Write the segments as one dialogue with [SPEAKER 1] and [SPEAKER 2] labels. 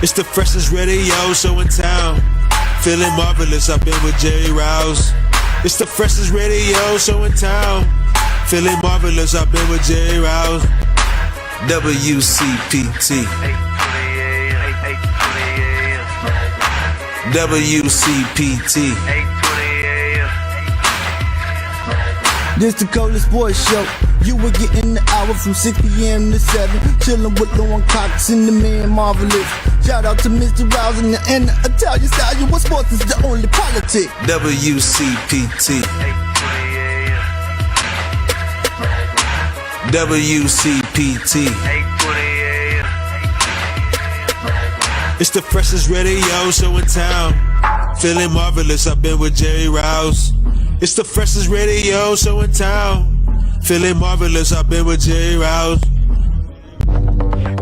[SPEAKER 1] It's the freshest radio show in town. Feeling marvelous, I've been with Jerry Rouse. It's the freshest radio show in town. Feeling marvelous, I've been with Jerry Rouse. WCPT. WCPT.
[SPEAKER 2] This the coldest boys show. You were getting the hour from 6 p.m. to 7. Chillin' with Lauren Cox and the man Marvelous. Shout out to Mr. Rouse and the Italian style. You what sports is the only politic.
[SPEAKER 1] WCPT. WCPT. It's the freshest radio show in town. Feeling marvelous, I've been with Jerry Rouse. It's the freshest radio show in town. Feeling marvelous, I've been with Jerry Rouse.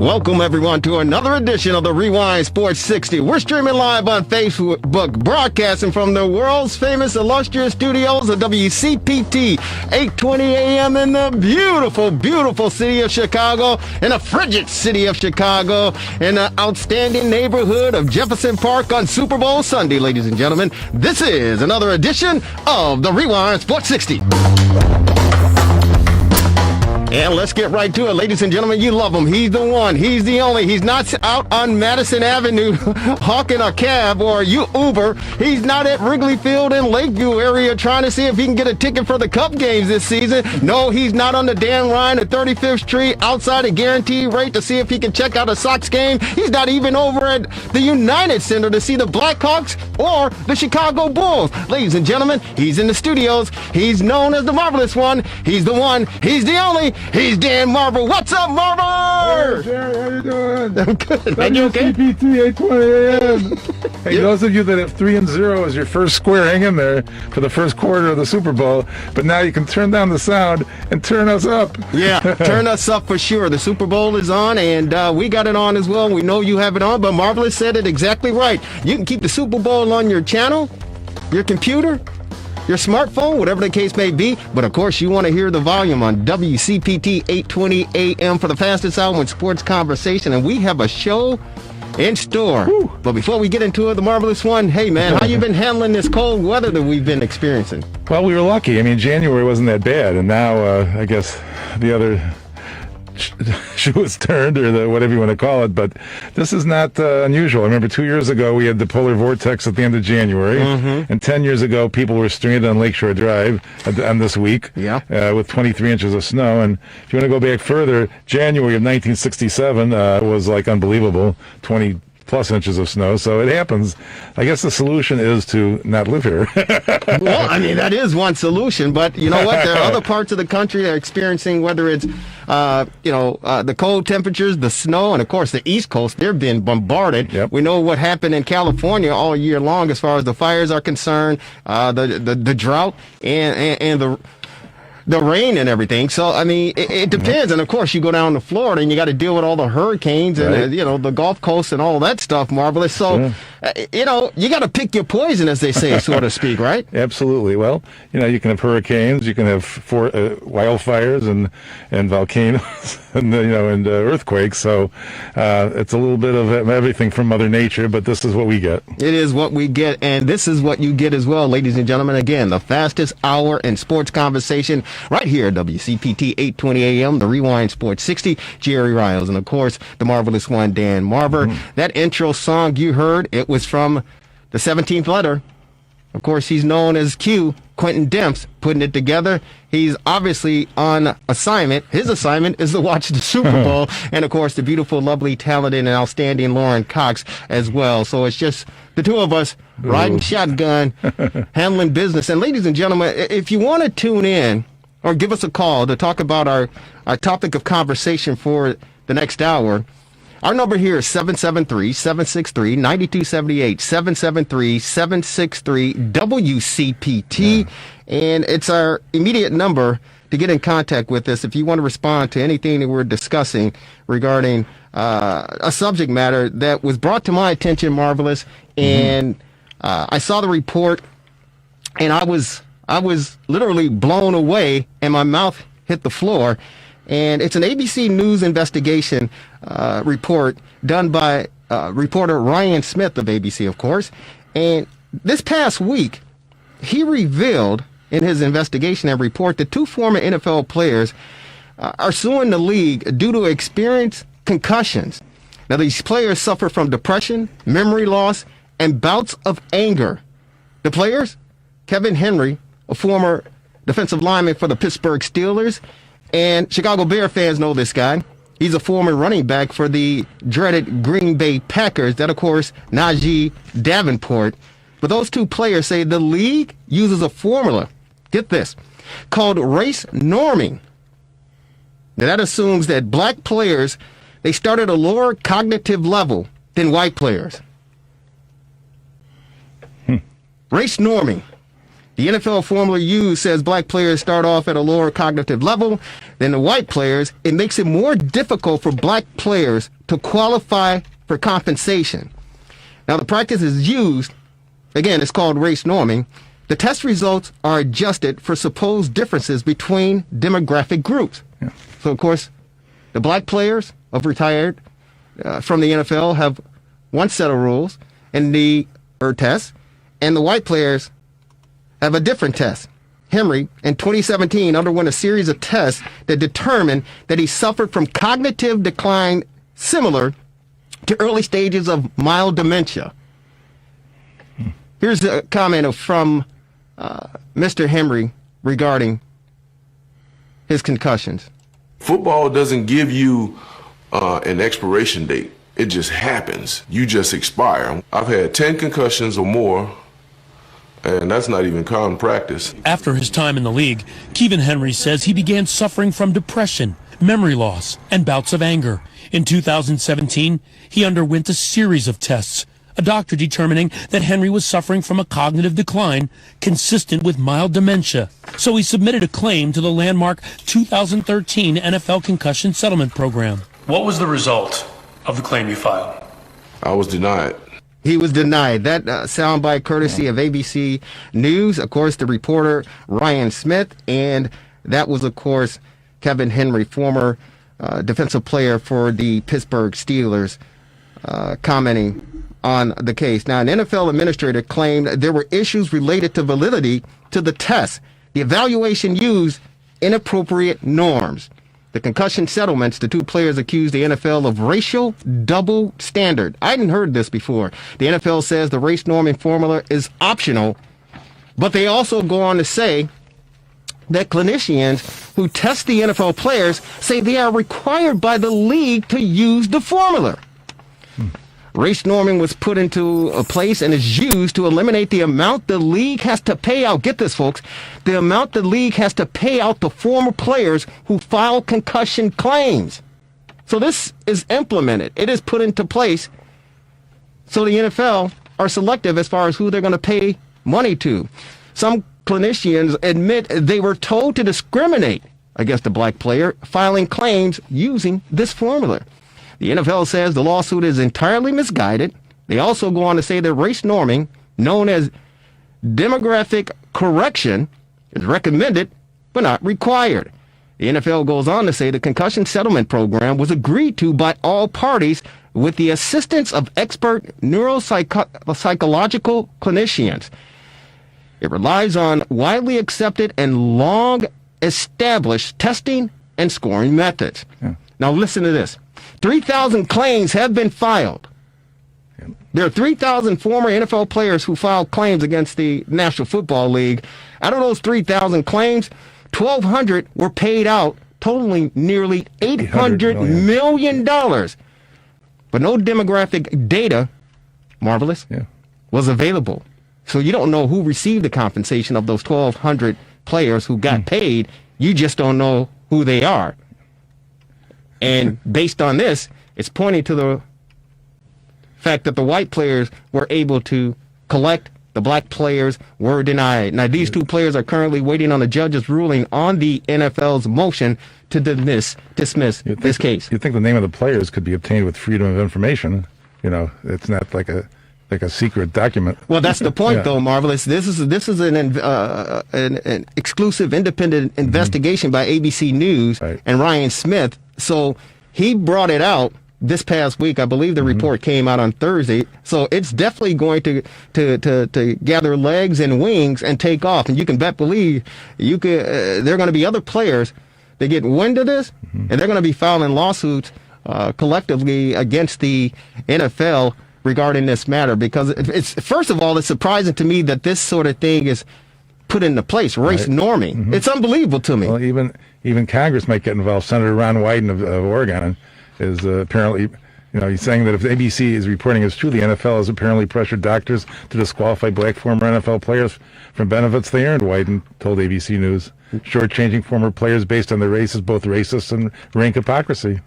[SPEAKER 3] Welcome, everyone, to another edition of the Rewind Sports 60. We're streaming live on Facebook, broadcasting from the world's famous illustrious studios of WCPT, 820 AM in the beautiful, beautiful city of Chicago, in the frigid city of Chicago, in the outstanding neighborhood of Jefferson Park on Super Bowl Sunday, ladies and gentlemen. This is another edition of the Rewind Sports 60. And let's get right to it, ladies and gentlemen. You love him. He's the one. He's the only. He's not out on Madison Avenue hawking a cab or Uber. He's not at Wrigley Field in Lakeview area trying to see if he can get a ticket for the Cup games this season. No, he's not on the Dan Ryan at 35th Street outside a guaranteed rate to see if he can check out a Sox game. He's not even over at the United Center to see the Blackhawks or the Chicago Bulls. Ladies and gentlemen, he's in the studios. He's known as the Marvelous One. He's the one. He's the only. He's Dan Marver. What's up, Marver?
[SPEAKER 4] Hey, Jerry, how you doing?
[SPEAKER 3] I'm good. Are you okay?
[SPEAKER 4] WCPT 820 AM. Hey, those of you that have 3-0 as your first square, hang in there for the first quarter of the Super Bowl. But now you can turn down the sound and turn us up.
[SPEAKER 3] Yeah, turn us up for sure. The Super Bowl is on, and we got it on as well. We know you have it on, but Marvelous said it exactly right. You can keep the Super Bowl on your channel, your computer, your smartphone, whatever the case may be. But, of course, you want to hear the volume on WCPT 820 AM for the fastest hour in sports conversation. And we have a show in store. Woo. But before we get into it, the Marvelous One, hey, man, how you been handling this cold weather that we've been experiencing?
[SPEAKER 4] Well, we were lucky. I mean, January wasn't that bad. And now, I guess, the other shoe is turned, or whatever you want to call it, but this is not unusual. I remember 2 years ago we had the polar vortex at the end of January, and 10 years ago people were stranded on Lakeshore Drive on this week with 23 inches of snow. And if you want to go back further, January of 1967 was like unbelievable, 20 plus inches of snow. So it happens. I guess the solution is to not live here.
[SPEAKER 3] Well, I mean, that is one solution, but you know what? There are other parts of the country that are experiencing, whether it's, the cold temperatures, the snow, and of course the East Coast, they're being bombarded.
[SPEAKER 4] Yep.
[SPEAKER 3] We know what happened in California all year long as far as the fires are concerned, the drought, and the rain and everything. So, I mean, it depends. And, of course, you go down to Florida and you got to deal with all the hurricanes and, the Gulf Coast and all that stuff, Marvelous. So, you got to pick your poison, as they say, so to speak, right?
[SPEAKER 4] Absolutely. Well, you can have hurricanes, you can have wildfires and volcanoes and earthquakes. So it's a little bit of everything from Mother Nature, but this is what we get.
[SPEAKER 3] It is what we get, and this is what you get as well, ladies and gentlemen. Again, the fastest hour in sports conversation right here at WCPT 820 AM, the Rewind Sports 60, Jerry Riles, and of course, the Marvelous One, Dan Marver. That intro song you heard, it was from the 17th letter. Of course, he's known as Q, Quentin Demps, putting it together. He's obviously on assignment. His assignment is to watch the Super Bowl, and of course, the beautiful, lovely, talented, and outstanding Lauren Cox as well. So it's just the two of us riding shotgun, handling business. And ladies and gentlemen, if you want to tune in or give us a call to talk about our topic of conversation for the next hour, our number here is 773-763-9278, 773-763-WCPT, and it's our immediate number to get in contact with us if you want to respond to anything that we're discussing regarding a subject matter that was brought to my attention, Marvelous, and I saw the report, and I was literally blown away, and my mouth hit the floor. And it's an ABC News investigation report done by reporter Ryan Smith of ABC, of course. And this past week, he revealed in his investigation and report that 2 former NFL players are suing the league due to experienced concussions. Now, these players suffer from depression, memory loss, and bouts of anger. The players, Kevin Henry, a former defensive lineman for the Pittsburgh Steelers, and Chicago Bear fans know this guy. He's a former running back for the dreaded Green Bay Packers. That, of course, Najee Davenport. But those 2 players say the league uses a formula, get this, called race norming. Now, that assumes that black players, they start at a lower cognitive level than white players. Race norming. The NFL formula used says black players start off at a lower cognitive level than the white players. It makes it more difficult for black players to qualify for compensation. Now, the practice is used, again, it's called race norming. The test results are adjusted for supposed differences between demographic groups. Yeah. So, of course, the black players of retired from the NFL have one set of rules and the test, and the white players have a different test. Henry, in 2017, underwent a series of tests that determined that he suffered from cognitive decline similar to early stages of mild dementia. Here's a comment from Mr. Henry regarding his concussions.
[SPEAKER 5] Football doesn't give you an expiration date. It just happens. You just expire. I've had 10 concussions or more, and that's not even common practice.
[SPEAKER 6] After his time in the league, Kevin Henry says he began suffering from depression, memory loss, and bouts of anger. In 2017, he underwent a series of tests, a doctor determining that Henry was suffering from a cognitive decline consistent with mild dementia. So he submitted a claim to the landmark 2013 NFL Concussion Settlement Program. What was the result of the claim you filed?
[SPEAKER 5] I was denied.
[SPEAKER 3] He was denied. That soundbite courtesy of ABC News, of course, the reporter Ryan Smith, and that was, of course, Kevin Henry, former defensive player for the Pittsburgh Steelers, commenting on the case. Now, an NFL administrator claimed there were issues related to validity to the test. The evaluation used inappropriate norms. The concussion settlements, the 2 players accused the NFL of racial double standard. I hadn't heard this before. The NFL says the race norming formula is optional, but they also go on to say that clinicians who test the NFL players say they are required by the league to use the formula. Race norming was put into a place and is used to eliminate the amount the league has to pay out. Get this, folks. The amount the league has to pay out to former players who file concussion claims. So this is implemented. It is put into place so the NFL are selective as far as who they're going to pay money to. Some clinicians admit they were told to discriminate against a black player filing claims using this formula. The NFL says the lawsuit is entirely misguided. They also go on to say that race norming, known as demographic correction, is recommended but not required. The NFL goes on to say the concussion settlement program was agreed to by all parties with the assistance of expert neuropsychological clinicians. It relies on widely accepted and long established testing and scoring methods. Yeah. Now listen to this. 3,000 claims have been filed. There are 3,000 former NFL players who filed claims against the National Football League. Out of those 3,000 claims, 1,200 were paid out, totaling nearly $800 million. But no demographic data, marvelous, was available. So you don't know who received the compensation of those 1,200 players who got paid. You just don't know who they are. And based on this, it's pointing to the fact that the white players were able to collect, the black players were denied. Now, these 2 players are currently waiting on the judge's ruling on the NFL's motion to dismiss this case.
[SPEAKER 4] You'd think the name of the players could be obtained with freedom of information. You know, it's not like a secret document.
[SPEAKER 3] Well, that's the point, though, Marvelous. This is an exclusive, independent investigation by ABC News and Ryan Smith. So he brought it out this past week. I believe the report came out on Thursday. So it's definitely going to gather legs and wings and take off. And you can believe there are going to be other players that get wind of this, and they're going to be filing lawsuits collectively against the NFL regarding this matter. Because it's first of all, it's surprising to me that this sort of thing is put into place, race norming. It's unbelievable to me.
[SPEAKER 4] Well, even Congress might get involved. Senator Ron Wyden of Oregon is apparently, he's saying that if ABC is reporting as true, the NFL has apparently pressured doctors to disqualify black former NFL players from benefits they earned, Wyden told ABC News. Shortchanging former players based on their race is both racist and rank hypocrisy.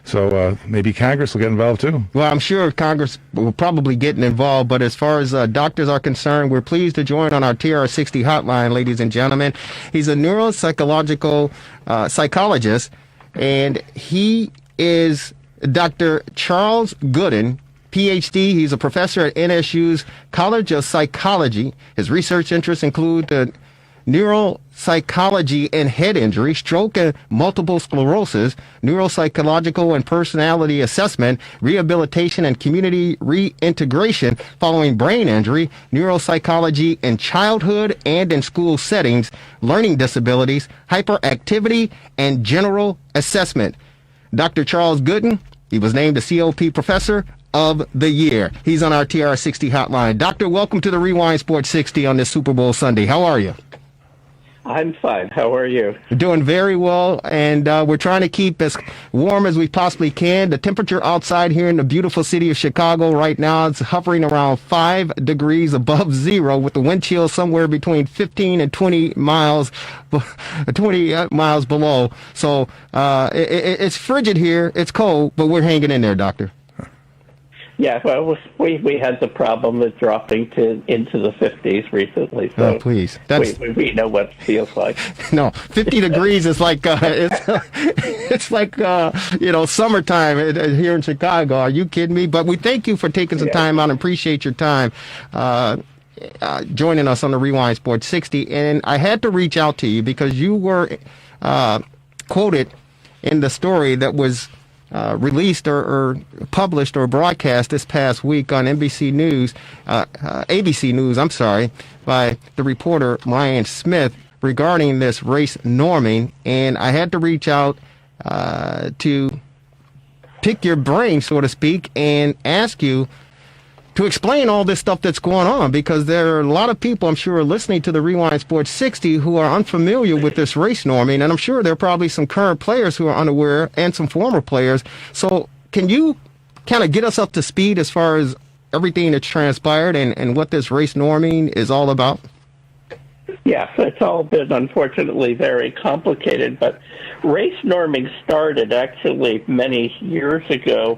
[SPEAKER 4] So maybe Congress will get involved too.
[SPEAKER 3] Well, I'm sure Congress will probably get involved, but as far as doctors are concerned, we're pleased to join on our TRS60 hotline, ladies and gentlemen. He's a neuropsychological psychologist, and he is Dr. Charles Gooden, PhD. He's a professor at NSU's College of Psychology. His research interests include the neuropsychology and head injury, stroke and multiple sclerosis, neuropsychological and personality assessment, rehabilitation and community reintegration following brain injury, neuropsychology in childhood and in school settings, learning disabilities, hyperactivity, and general assessment. Dr. Charles Gooden, he was named the COP Professor of the Year. He's on our TR60 hotline. Doctor, welcome to the Rewind Sports 60 on this Super Bowl Sunday. How are you?
[SPEAKER 7] I'm fine. How are you?
[SPEAKER 3] Doing very well, and we're trying to keep as warm as we possibly can. The temperature outside here in the beautiful city of Chicago right now is hovering around 5 degrees above zero, with the wind chill somewhere between 15 and 20 miles below. So it's frigid here. It's cold, but we're hanging in there, Doctor.
[SPEAKER 7] Yeah, well, we had the problem of dropping into the 50s recently. So
[SPEAKER 3] please.
[SPEAKER 7] We know what it feels like.
[SPEAKER 3] No, 50 degrees is like it's like summertime here in Chicago. Are you kidding me? But we thank you for taking some time out and appreciate your time joining us on the Rewind Sports 60. And I had to reach out to you because you were quoted in the story that was released or published or broadcast this past week on ABC News, by the reporter Ryan Smith regarding this race norming. And I had to reach out to pick your brain, so to speak, and ask you to explain all this stuff that's going on, because there are a lot of people, I'm sure, listening to the Rewind Sports 60 who are unfamiliar with this race norming, and I'm sure there are probably some current players who are unaware and some former players. So can you kind of get us up to speed as far as everything that's transpired and what this race norming is all about?
[SPEAKER 7] Yes, it's all been, unfortunately, very complicated, but race norming started actually many years ago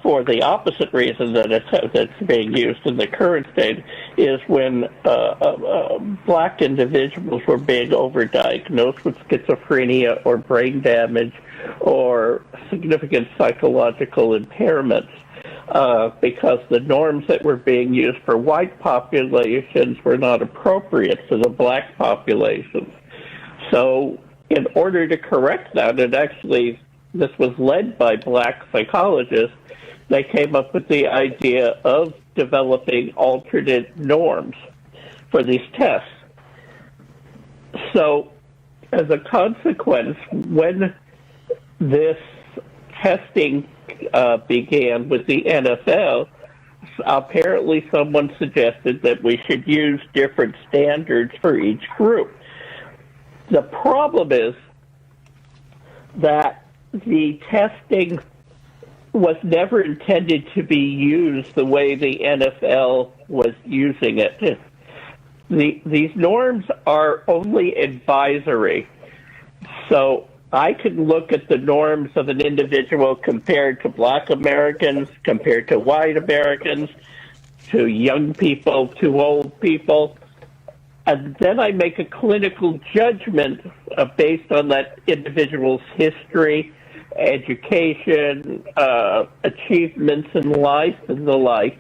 [SPEAKER 7] for the opposite reason that it's being used in the current state, is when black individuals were being overdiagnosed with schizophrenia or brain damage or significant psychological impairments, because the norms that were being used for white populations were not appropriate for the black populations. So in order to correct that, this was led by black psychologists. They came up with the idea of developing alternate norms for these tests. So as a consequence, when this testing began with the NFL, apparently someone suggested that we should use different standards for each group. The problem is that the testing was never intended to be used the way the NFL was using it. These norms are only advisory. So I can look at the norms of an individual compared to black Americans, compared to white Americans, to young people, to old people, and then I make a clinical judgment based on that individual's history, education, achievements in life, and the like.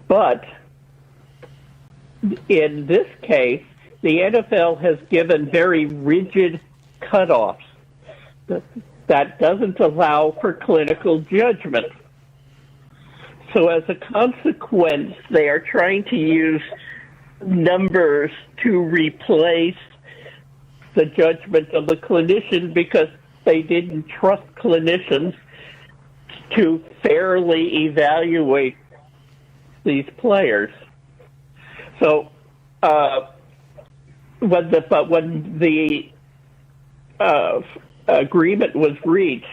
[SPEAKER 7] But in this case, the NFL has given very rigid cutoffs. that doesn't allow for clinical judgment. So as a consequence, they are trying to use numbers to replace the judgment of the clinician because they didn't trust clinicians to fairly evaluate these players. So when the agreement was reached,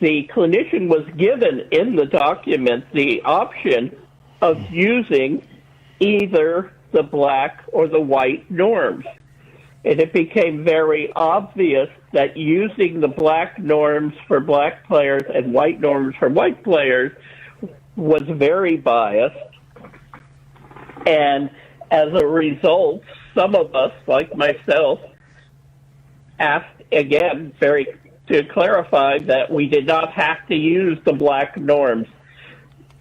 [SPEAKER 7] the clinician was given in the document the option of using either the black or the white norms. And it became very obvious that using the black norms for black players and white norms for white players was very biased. And as a result, some of us, like myself, asked again to clarify that we did not have to use the black norms.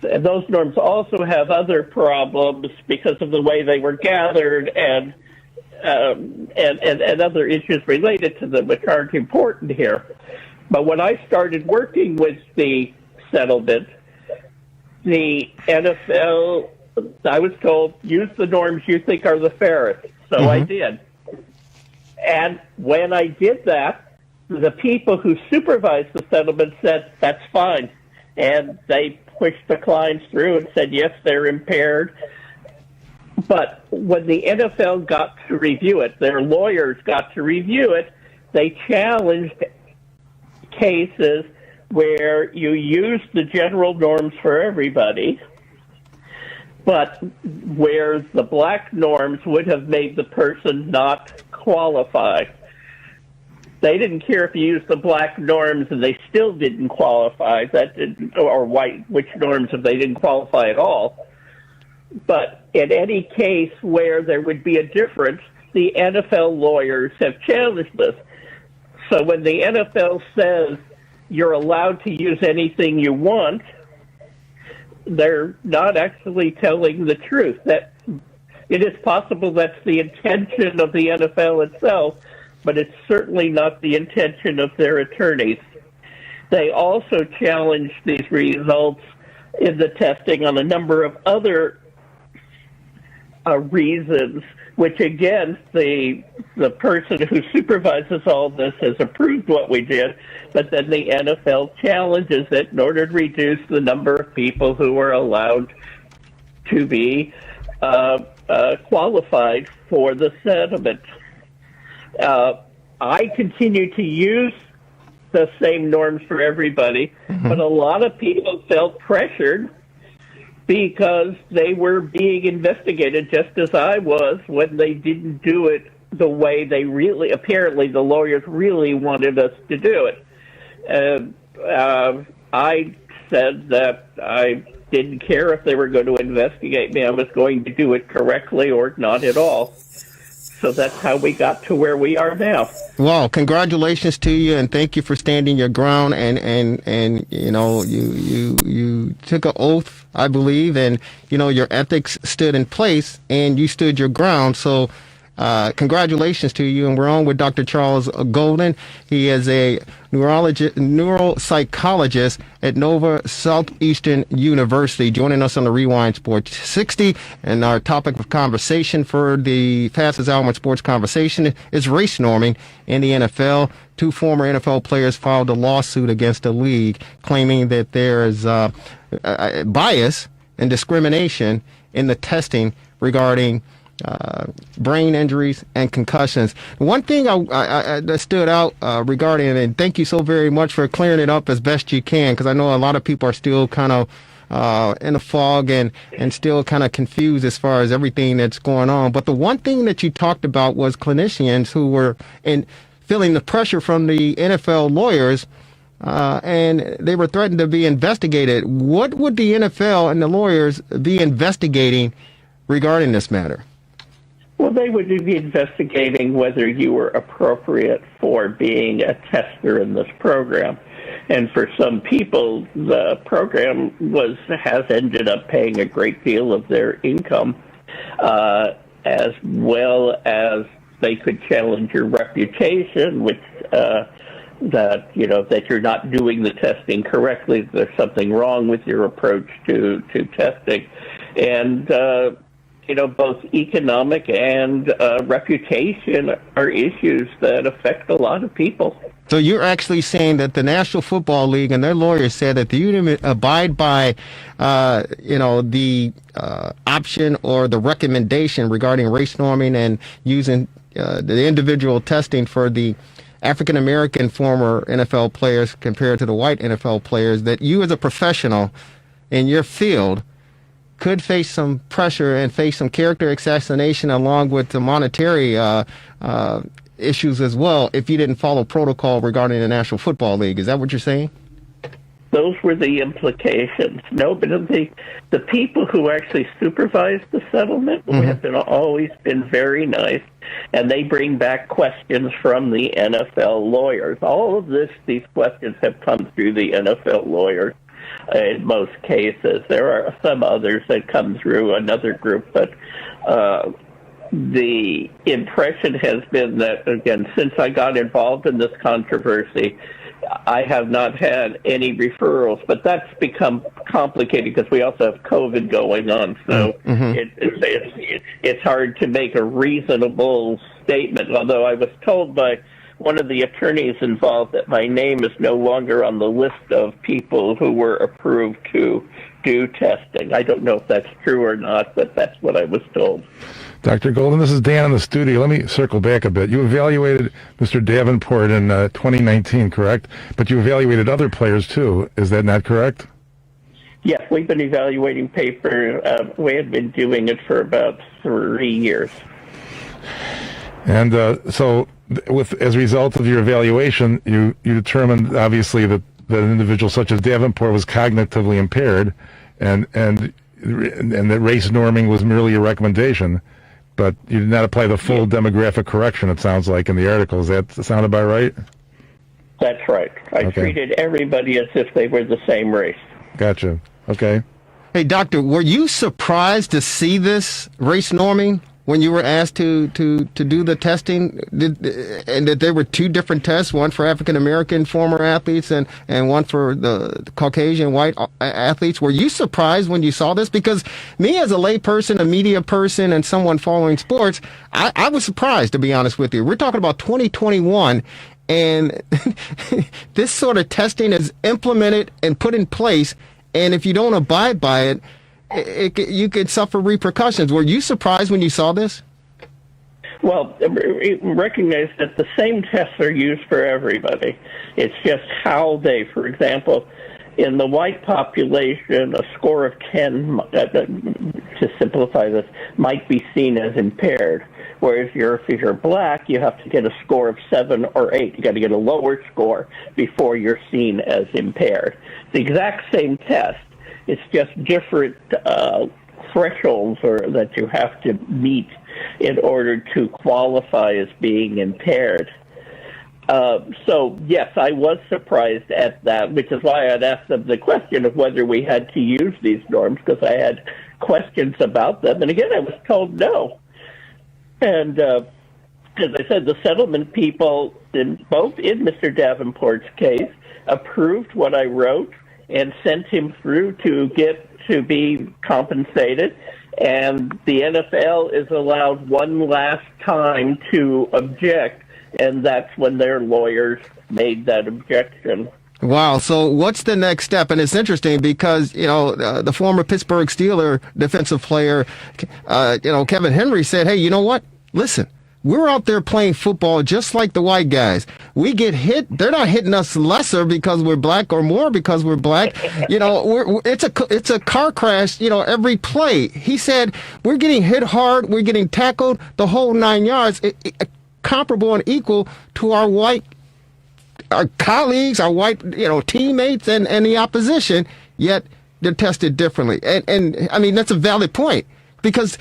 [SPEAKER 7] And those norms also have other problems because of the way they were gathered and other issues related to them, which aren't important here. But when I started working with the settlement, the NFL, I was told, use the norms you think are the fairest. So I did. And when I did that, the people who supervised the settlement said, that's fine. And they pushed the clients through and said, yes, they're impaired. But when the NFL got to review it, their lawyers got to review it, they challenged cases where you use the general norms for everybody, but where the black norms would have made the person not qualify. They didn't care if you used the black norms and they still didn't qualify, or white, which norms if they didn't qualify at all. But in any case where there would be a difference, the NFL lawyers have challenged this. So when the NFL says you're allowed to use anything you want, they're not actually telling the truth. That it is possible that's the intention of the NFL itself, but it's certainly not the intention of their attorneys. They also challenged these results in the testing on a number of other reasons, which again, the person who supervises all this has approved what we did, but then the NFL challenges it in order to reduce the number of people who are allowed to be qualified for the settlement. I continue to use the same norms for everybody, but a lot of people felt pressured because they were being investigated just as I was when they didn't do it the way they really, apparently the lawyers really wanted us to do it. I said that I didn't care if they were going to investigate me. I was going to do it correctly or not at all. So that's how we got to where we are now.
[SPEAKER 3] Well, congratulations to you, and thank you for standing your ground. And you know, you took an oath, I believe, and you know your ethics stood in place, and you stood your ground. So, congratulations to you. And we're on with Dr. Charles Golden. He is a neuropsychologist at Nova Southeastern University, joining us on the Rewind Sports 60. And our topic of conversation for the fastest hour in sports conversation is race norming in the NFL. Two former NFL players filed a lawsuit against the league, claiming that there is bias and discrimination in the testing regarding brain injuries and concussions. One thing that stood out regarding it, and thank you so very much for clearing it up as best you can, because I know a lot of people are still kind of in a fog and still kind of confused as far as everything that's going on. But the one thing that you talked about was clinicians who were feeling the pressure from the NFL lawyers, and they were threatened to be investigated. What would the NFL and the lawyers be investigating regarding this matter?
[SPEAKER 7] Well, they would be investigating whether you were appropriate for being a tester in this program. And for some people, the program has ended up paying a great deal of their income, as well as they could challenge your reputation, which that that you're not doing the testing correctly. There's something wrong with your approach to testing, and both economic and reputation are issues that affect a lot of people.
[SPEAKER 3] So you're actually saying that the National Football League and their lawyers said that you abide by, the option or the recommendation regarding race norming and using the individual testing for the African American former NFL players compared to the white NFL players, that you as a professional in your field could face some pressure and face some character assassination along with the monetary issues as well if you didn't follow protocol regarding the National Football League. Is that what you're saying?
[SPEAKER 7] Those were the implications. No, but the people who actually supervised the settlement have always been very nice, and they bring back questions from the NFL lawyers. All of these questions have come through the NFL lawyers in most cases. There are some others that come through another group, but the impression has been that, again, since I got involved in this controversy, I have not had any referrals, but that's become complicated because we also have COVID going on, so it's hard to make a reasonable statement, although I was told by one of the attorneys involved that my name is no longer on the list of people who were approved to do testing. I don't know if that's true or not, but that's what I was told.
[SPEAKER 4] Dr. Golden, this is Dan in the studio. Let me circle back a bit. You evaluated Mr. Davenport in 2019, correct? But you evaluated other players too. Is that not correct?
[SPEAKER 7] Yes, we've been evaluating paper. We have been doing it for about 3 years.
[SPEAKER 4] And so, as a result of your evaluation, you determined obviously that an individual such as Davenport was cognitively impaired, and that race norming was merely a recommendation, but you did not apply the full demographic correction. It sounds like in the article. Does that sound about right?
[SPEAKER 7] That's right. I treated everybody as if they were the same race.
[SPEAKER 4] Gotcha. Okay.
[SPEAKER 3] Hey, doctor, were you surprised to see this race norming when you were asked to do the testing, and that there were two different tests, one for African American former athletes and one for the Caucasian white athletes? Were you surprised when you saw this? Because me as a lay person, a media person, and someone following sports, I was surprised, to be honest with you. We're talking about 2021, and this sort of testing is implemented and put in place, and if you don't abide by it, you could suffer repercussions. Were you surprised when you saw this?
[SPEAKER 7] Well, recognize that the same tests are used for everybody. It's just how they, for example, in the white population, a score of 10, to simplify this, might be seen as impaired. Whereas if you're black, you have to get a score of 7 or 8. You got to get a lower score before you're seen as impaired. The exact same test. It's just different thresholds that you have to meet in order to qualify as being impaired. So, yes, I was surprised at that, which is why I'd asked them the question of whether we had to use these norms, because I had questions about them. And again, I was told no. And as I said, the settlement people, both in Mr. Davenport's case, approved what I wrote and sent him through to be compensated. And the NFL is allowed one last time to object, and that's when their lawyers made that objection.
[SPEAKER 3] Wow. So what's the next step? And it's interesting because, the former Pittsburgh Steeler defensive player, Kevin Henry said, hey, you know what? Listen, we're out there playing football just like the white guys. We get hit. They're not hitting us lesser because we're black or more because we're black. It's a car crash, every play. He said, we're getting hit hard. We're getting tackled the whole 9 yards, comparable and equal to our colleagues, our white, teammates and the opposition, yet they're tested differently. And I mean, that's a valid point because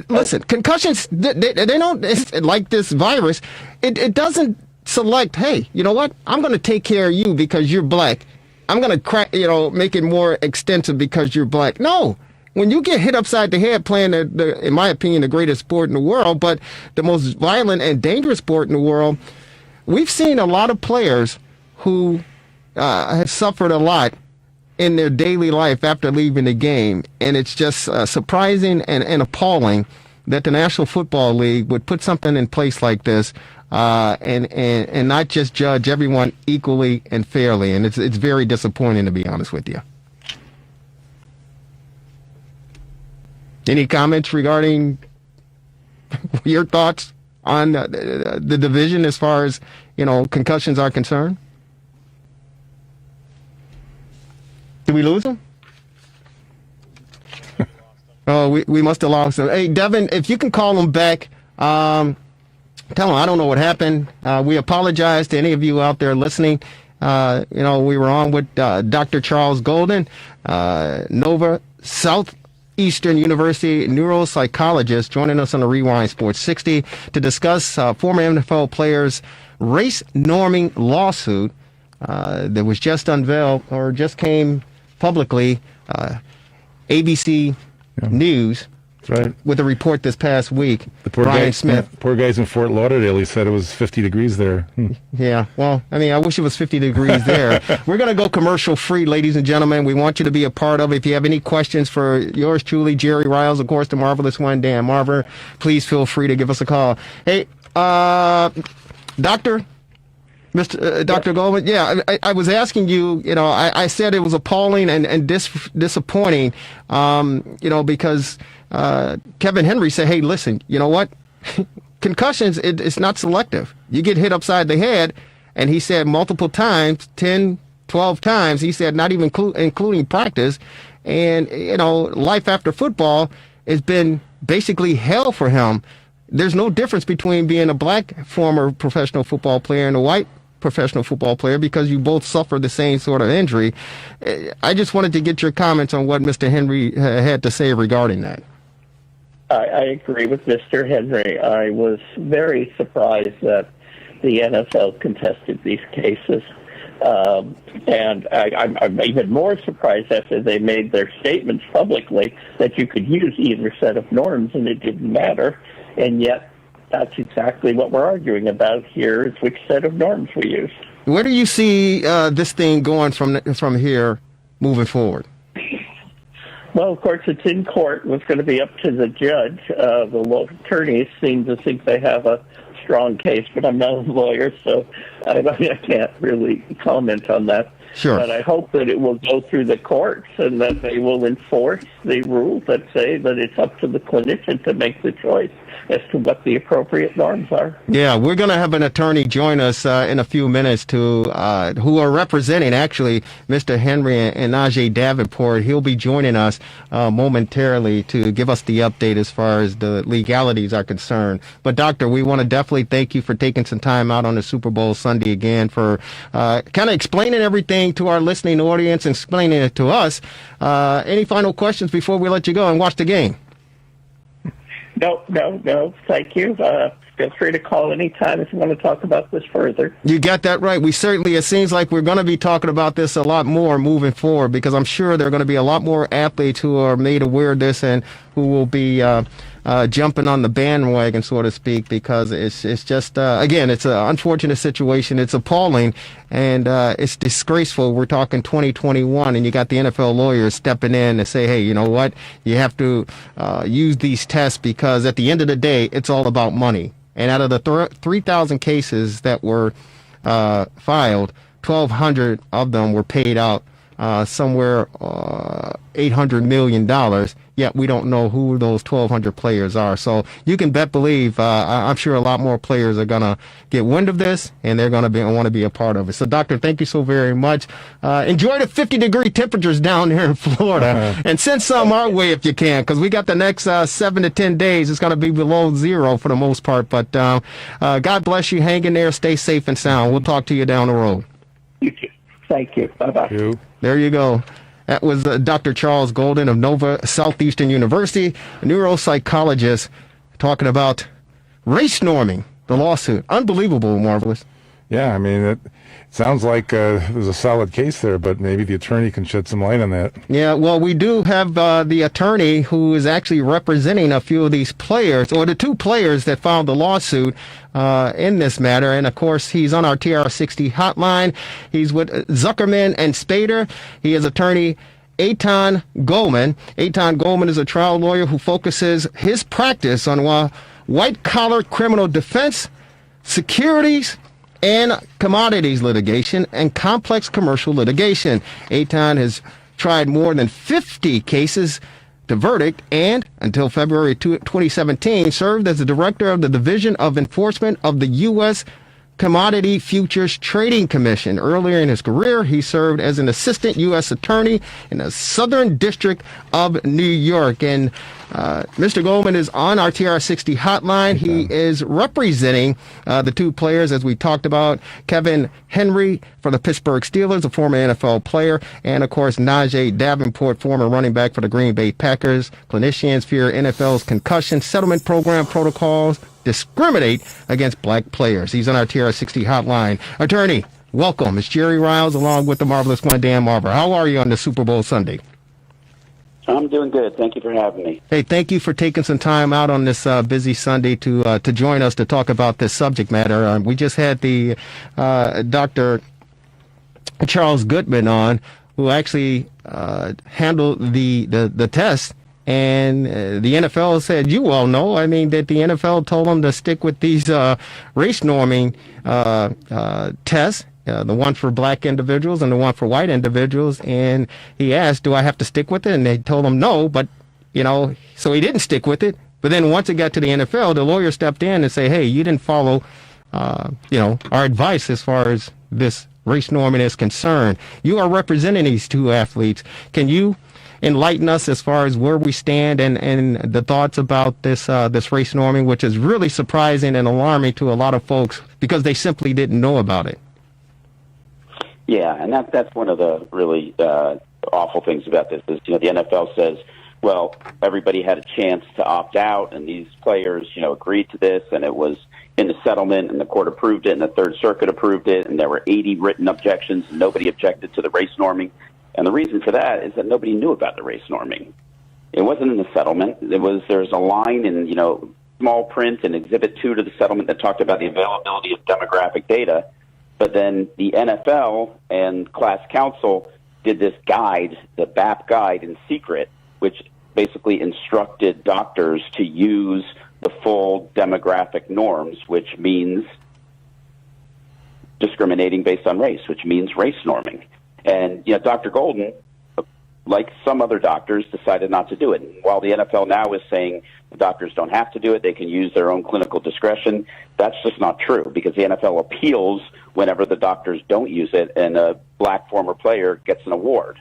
[SPEAKER 3] listen, concussions, they don't, it's like this virus, it doesn't select, hey, you know what, I'm going to take care of you because you're black. I'm going to make it more extensive because you're black. No. When you get hit upside the head playing, in my opinion, the greatest sport in the world, but the most violent and dangerous sport in the world, we've seen a lot of players who have suffered a lot in their daily life after leaving the game. And it's just surprising and appalling that the National Football League would put something in place like this and not just judge everyone equally and fairly. And it's very disappointing, to be honest with you. Any comments regarding your thoughts on the division as far as, concussions are concerned? Did we lose him? Oh, we must have lost him. Hey, Devin, if you can call him back, tell him I don't know what happened. We apologize to any of you out there listening. We were on with Dr. Charles Golden, Nova Southeastern University neuropsychologist, joining us on the Rewind Sports 60 to discuss former NFL players' race norming lawsuit that was just unveiled or just came publicly. ABC News,
[SPEAKER 4] right,
[SPEAKER 3] with a report this past week.
[SPEAKER 4] The poor
[SPEAKER 3] Brian
[SPEAKER 4] guy,
[SPEAKER 3] Smith.
[SPEAKER 4] poor guys in Fort Lauderdale. He said it was 50 degrees there.
[SPEAKER 3] Yeah, well, I wish it was 50 degrees there. We're going to go commercial free, ladies and gentlemen. We want you to be a part of it. If you have any questions for yours truly, Jerry Riles, of course, the marvelous one, Dan Marver, please feel free to give us a call. Hey, Dr. Goldman, I was asking you, I said it was appalling and disappointing, because Kevin Henry said, hey, listen, you know what? Concussions, it's not selective. You get hit upside the head, and he said multiple times, 10, 12 times, he said not even including practice, and, life after football has been basically hell for him. There's no difference between being a black former professional football player and a white professional football player because you both suffer the same sort of injury. I just wanted to get your comments on what Mr. Henry had to say regarding that.
[SPEAKER 7] I agree with Mr. Henry. I was very surprised that the NFL contested these cases. And I'm even more surprised after they made their statements publicly that you could use either set of norms and it didn't matter. And yet, that's exactly what we're arguing about here, is which set of norms we use.
[SPEAKER 3] Where do you see this thing going from here moving forward?
[SPEAKER 7] Well, of course, it's in court. It's going to be up to the judge. The law attorneys seem to think they have a strong case, but I'm not a lawyer, so I can't really comment on that.
[SPEAKER 3] Sure.
[SPEAKER 7] But I hope that it will go through the courts and that they will enforce the rules that say that it's up to the clinician to make the choice as to what the appropriate norms are.
[SPEAKER 3] Yeah, we're going to have an attorney join us in a few minutes who are representing, actually, Mr. Henry and Najee Davenport. He'll be joining us momentarily to give us the update as far as the legalities are concerned. But, Doctor, we want to definitely thank you for taking some time out on the Super Bowl Sunday again for kind of explaining everything to our listening audience and explaining it to us. Any final questions before we let you go and watch the game?
[SPEAKER 7] No. Thank you. Feel free to call anytime if you want to talk about this further.
[SPEAKER 3] You got that right. It seems like we're going to be talking about this a lot more moving forward because I'm sure there are going to be a lot more athletes who are made aware of this and who will be jumping on the bandwagon, so to speak, because it's just, again, it's an unfortunate situation. It's appalling and it's disgraceful. We're talking 2021 and you got the NFL lawyers stepping in and say, hey, you know what? You have to use these tests because at the end of the day, it's all about money. And out of the 3,000 cases that were filed, 1,200 of them were paid out somewhere $800 million. Yet we don't know who those 1,200 players are. So you can believe I'm sure a lot more players are going to get wind of this and they're going to want to be a part of it. So, Doctor, thank you so very much. Enjoy the 50-degree temperatures down here in Florida and send some our way if you can, because we got the next 7 to 10 days. It's going to be below zero for the most part. But God bless you. Hang in there. Stay safe and sound. We'll talk to you down the road.
[SPEAKER 7] You too. Thank you. Bye-bye.
[SPEAKER 3] There you go. That was Dr. Charles Golden of Nova Southeastern University, a neuropsychologist, talking about race norming, the lawsuit. Unbelievable, Marvelous.
[SPEAKER 4] Yeah, I mean, sounds like there's a solid case there, but maybe the attorney can shed some light on that.
[SPEAKER 3] Yeah, well, we do have the attorney who is actually representing a few of these players, or the two players that filed the lawsuit in this matter. And, of course, he's on our TRS60 hotline. He's with Zuckerman and Spader. He is attorney Eitan Goldman. Eitan Goldman is a trial lawyer who focuses his practice on white-collar criminal defense, securities, and commodities litigation and complex commercial litigation. Eitan has tried more than 50 cases to verdict and, until February 2017, served as the director of the Division of Enforcement of the U.S. Commodity Futures Trading Commission. Earlier in his career, he served as an assistant U.S. attorney in the Southern District of New York. And Mr. Goldman is on our TR60 hotline. He is representing the two players, as we talked about, Kevin Henry for the Pittsburgh Steelers, a former NFL player, and, of course, Najee Davenport, former running back for the Green Bay Packers. Clinicians fear NFL's concussion settlement program protocols discriminate against black players. He's on our TR60 hotline. Attorney, welcome. It's Jerry Riles along with the marvelous one, Dan Marver. How are you on the Super Bowl Sunday?
[SPEAKER 8] I'm doing good. Thank you for having me.
[SPEAKER 3] Hey, thank you for taking some time out on this busy Sunday to join us to talk about this subject matter. We just had the Dr. Charles Goodman on, who actually handled the test. And the NFL said, you all know, I mean, that the NFL told them to stick with these race norming tests, the one for black individuals and the one for white individuals. And he asked, do I have to stick with it? And they told him no, but, so he didn't stick with it. But then once it got to the NFL, the lawyer stepped in and said, hey, you didn't follow, our advice as far as this race norming is concerned. You are representing these two athletes. Can you enlighten us as far as where we stand and the thoughts about this race norming, which is really surprising and alarming to a lot of folks because they simply didn't know about it?
[SPEAKER 8] Yeah, and that's one of the really awful things about this is, the NFL says, well, everybody had a chance to opt out, and these players, agreed to this, and it was in the settlement, and the court approved it, and the Third Circuit approved it, and there were 80 written objections, and nobody objected to the race norming. And the reason for that is that nobody knew about the race norming. It wasn't in the settlement. There's a line in, small print in Exhibit 2 to the settlement that talked about the availability of demographic data. But then the NFL and class counsel did this guide, the BAP guide, in secret, which basically instructed doctors to use the full demographic norms, which means discriminating based on race, which means race norming. And, Dr. Golden, like some other doctors, decided not to do it. And while the NFL now is saying the doctors don't have to do it, they can use their own clinical discretion, that's just not true because the NFL appeals whenever the doctors don't use it and a black former player gets an award.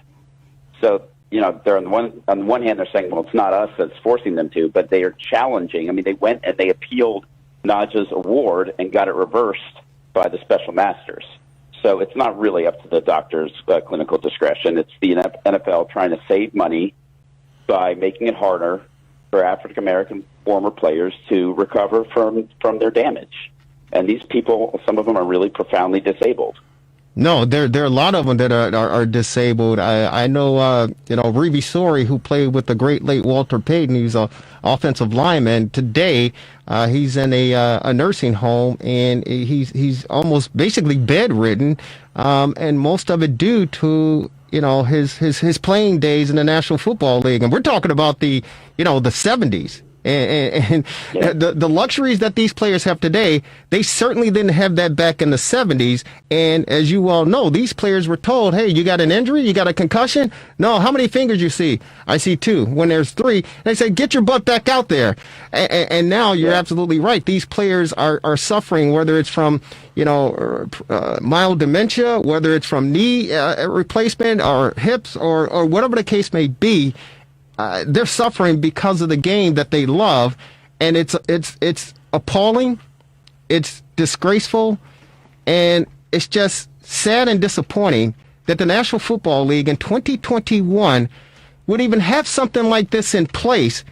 [SPEAKER 8] So, they're on the one hand, they're saying, well, it's not us that's forcing them to, but they are challenging. I mean, they went and they appealed Najee's award and got it reversed by the special masters. So it's not really up to the doctor's clinical discretion. It's the NFL trying to save money by making it harder for African-American former players to recover from their damage. And these people, some of them are really profoundly disabled.
[SPEAKER 3] No, there are a lot of them that are disabled. I know, Reeve Sorey, who played with the great late Walter Payton. He's a offensive lineman. Today, he's in a nursing home, and he's almost basically bedridden, and most of it due to his playing days in the National Football League. And we're talking about the 70s. And the luxuries that these players have today, they certainly didn't have that back in the 70s. And as you all know, these players were told, hey, you got an injury? You got a concussion? No, how many fingers you see? I see 2. When there's 3, they say, get your butt back out there. And now you're absolutely right. These players are suffering, whether it's from, mild dementia, whether it's from knee replacement or hips or whatever the case may be. They're suffering because of the game that they love, and it's appalling, it's disgraceful, and it's just sad and disappointing that the National Football League in 2021 would even have something like this in place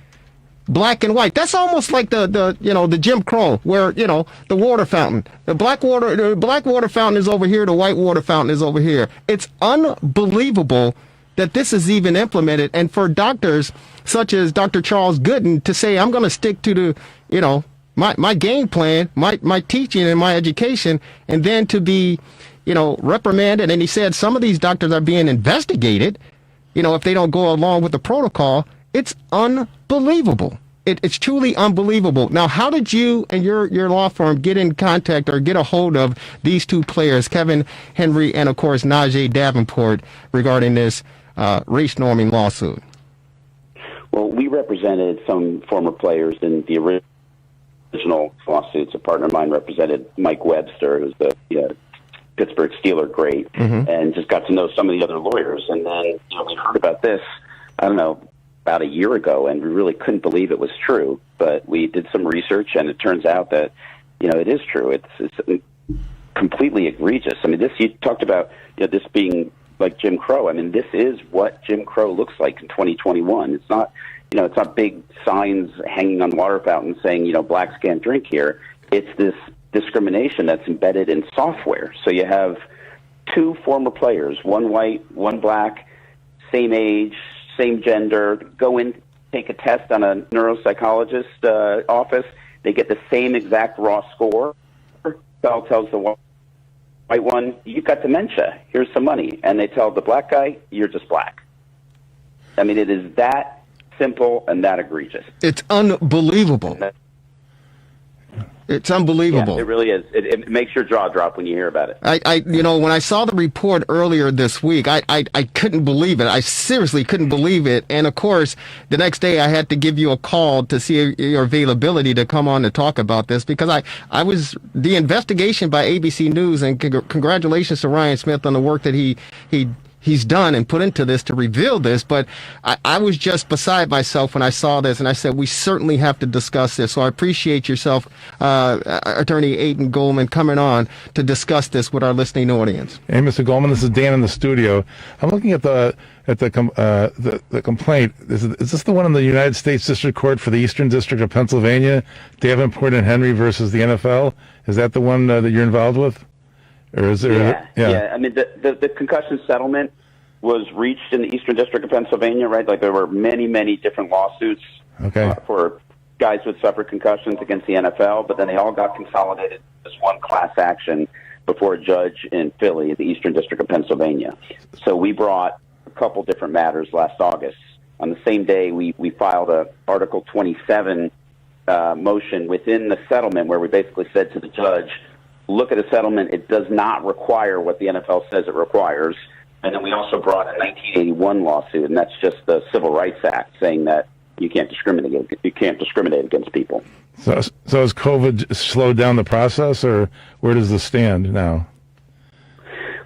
[SPEAKER 3] black and white. That's almost like the Jim Crow, where, the water fountain. The black water fountain is over here, the white water fountain is over here. It's unbelievable that this is even implemented, and for doctors such as Dr. Charles Gooden to say, I'm going to stick to the, my game plan, my teaching and my education, and then to be, reprimanded. And he said some of these doctors are being investigated, if they don't go along with the protocol. It's unbelievable. It's truly unbelievable. Now, how did you and your law firm get in contact or get a hold of these two players, Kevin Henry and, of course, Najee Davenport, regarding this race norming lawsuit?
[SPEAKER 8] Well, we represented some former players in the original lawsuits. A partner of mine represented Mike Webster, who's the Pittsburgh Steeler great, and just got to know some of the other lawyers. And then we heard about this, I don't know, about a year ago, and we really couldn't believe it was true. But we did some research, and it turns out that it is true. It's completely egregious. I mean, you talked about this being like Jim Crow. I mean, this is what Jim Crow looks like in 2021. It's not it's not big signs hanging on water fountains saying blacks can't drink here. It's this discrimination that's embedded in software. So you have two former players, one white, one black, same age, same gender, go in, take a test on a neuropsychologist office. They get the same exact raw score. Bell tells the white one, you've got dementia, here's some money. And they tell the black guy, you're just black. I mean, it is that simple and that egregious.
[SPEAKER 3] It's unbelievable. It's unbelievable.
[SPEAKER 8] Yeah, it really is. It makes your jaw drop when you hear about it.
[SPEAKER 3] When I saw the report earlier this week, I couldn't believe it. I seriously couldn't believe it. And of course, the next day I had to give you a call to see your availability to come on to talk about this, because I was the investigation by ABC News, and congratulations to Ryan Smith on the work that he's done and put into this to reveal this. But I was just beside myself when I saw this, and I said, we certainly have to discuss this. So I appreciate yourself, Attorney Aidan Goldman, coming on to discuss this with our listening audience.
[SPEAKER 4] Hey, Mr. Goldman, this is Dan in the studio. I'm looking at the complaint. Is this the one in the United States District Court for the Eastern District of Pennsylvania, Davenport and Henry versus the NFL? Is that the one that you're involved with? Or is there,
[SPEAKER 8] yeah. I mean, the concussion settlement was reached in the Eastern District of Pennsylvania, right? Like, there were many, many different lawsuits for guys who had suffered concussions against the NFL, but then they all got consolidated as one class action before a judge in Philly, the Eastern District of Pennsylvania. So we brought a couple different matters last August. On the same day, we filed a Article 27 motion within the settlement, where we basically said to the judge, look at a settlement. It does not require what the NFL says it requires. And then we also brought a 1981 lawsuit, and that's just the Civil Rights Act, saying that you can't discriminate against people.
[SPEAKER 4] So has COVID slowed down the process, or where does this stand now?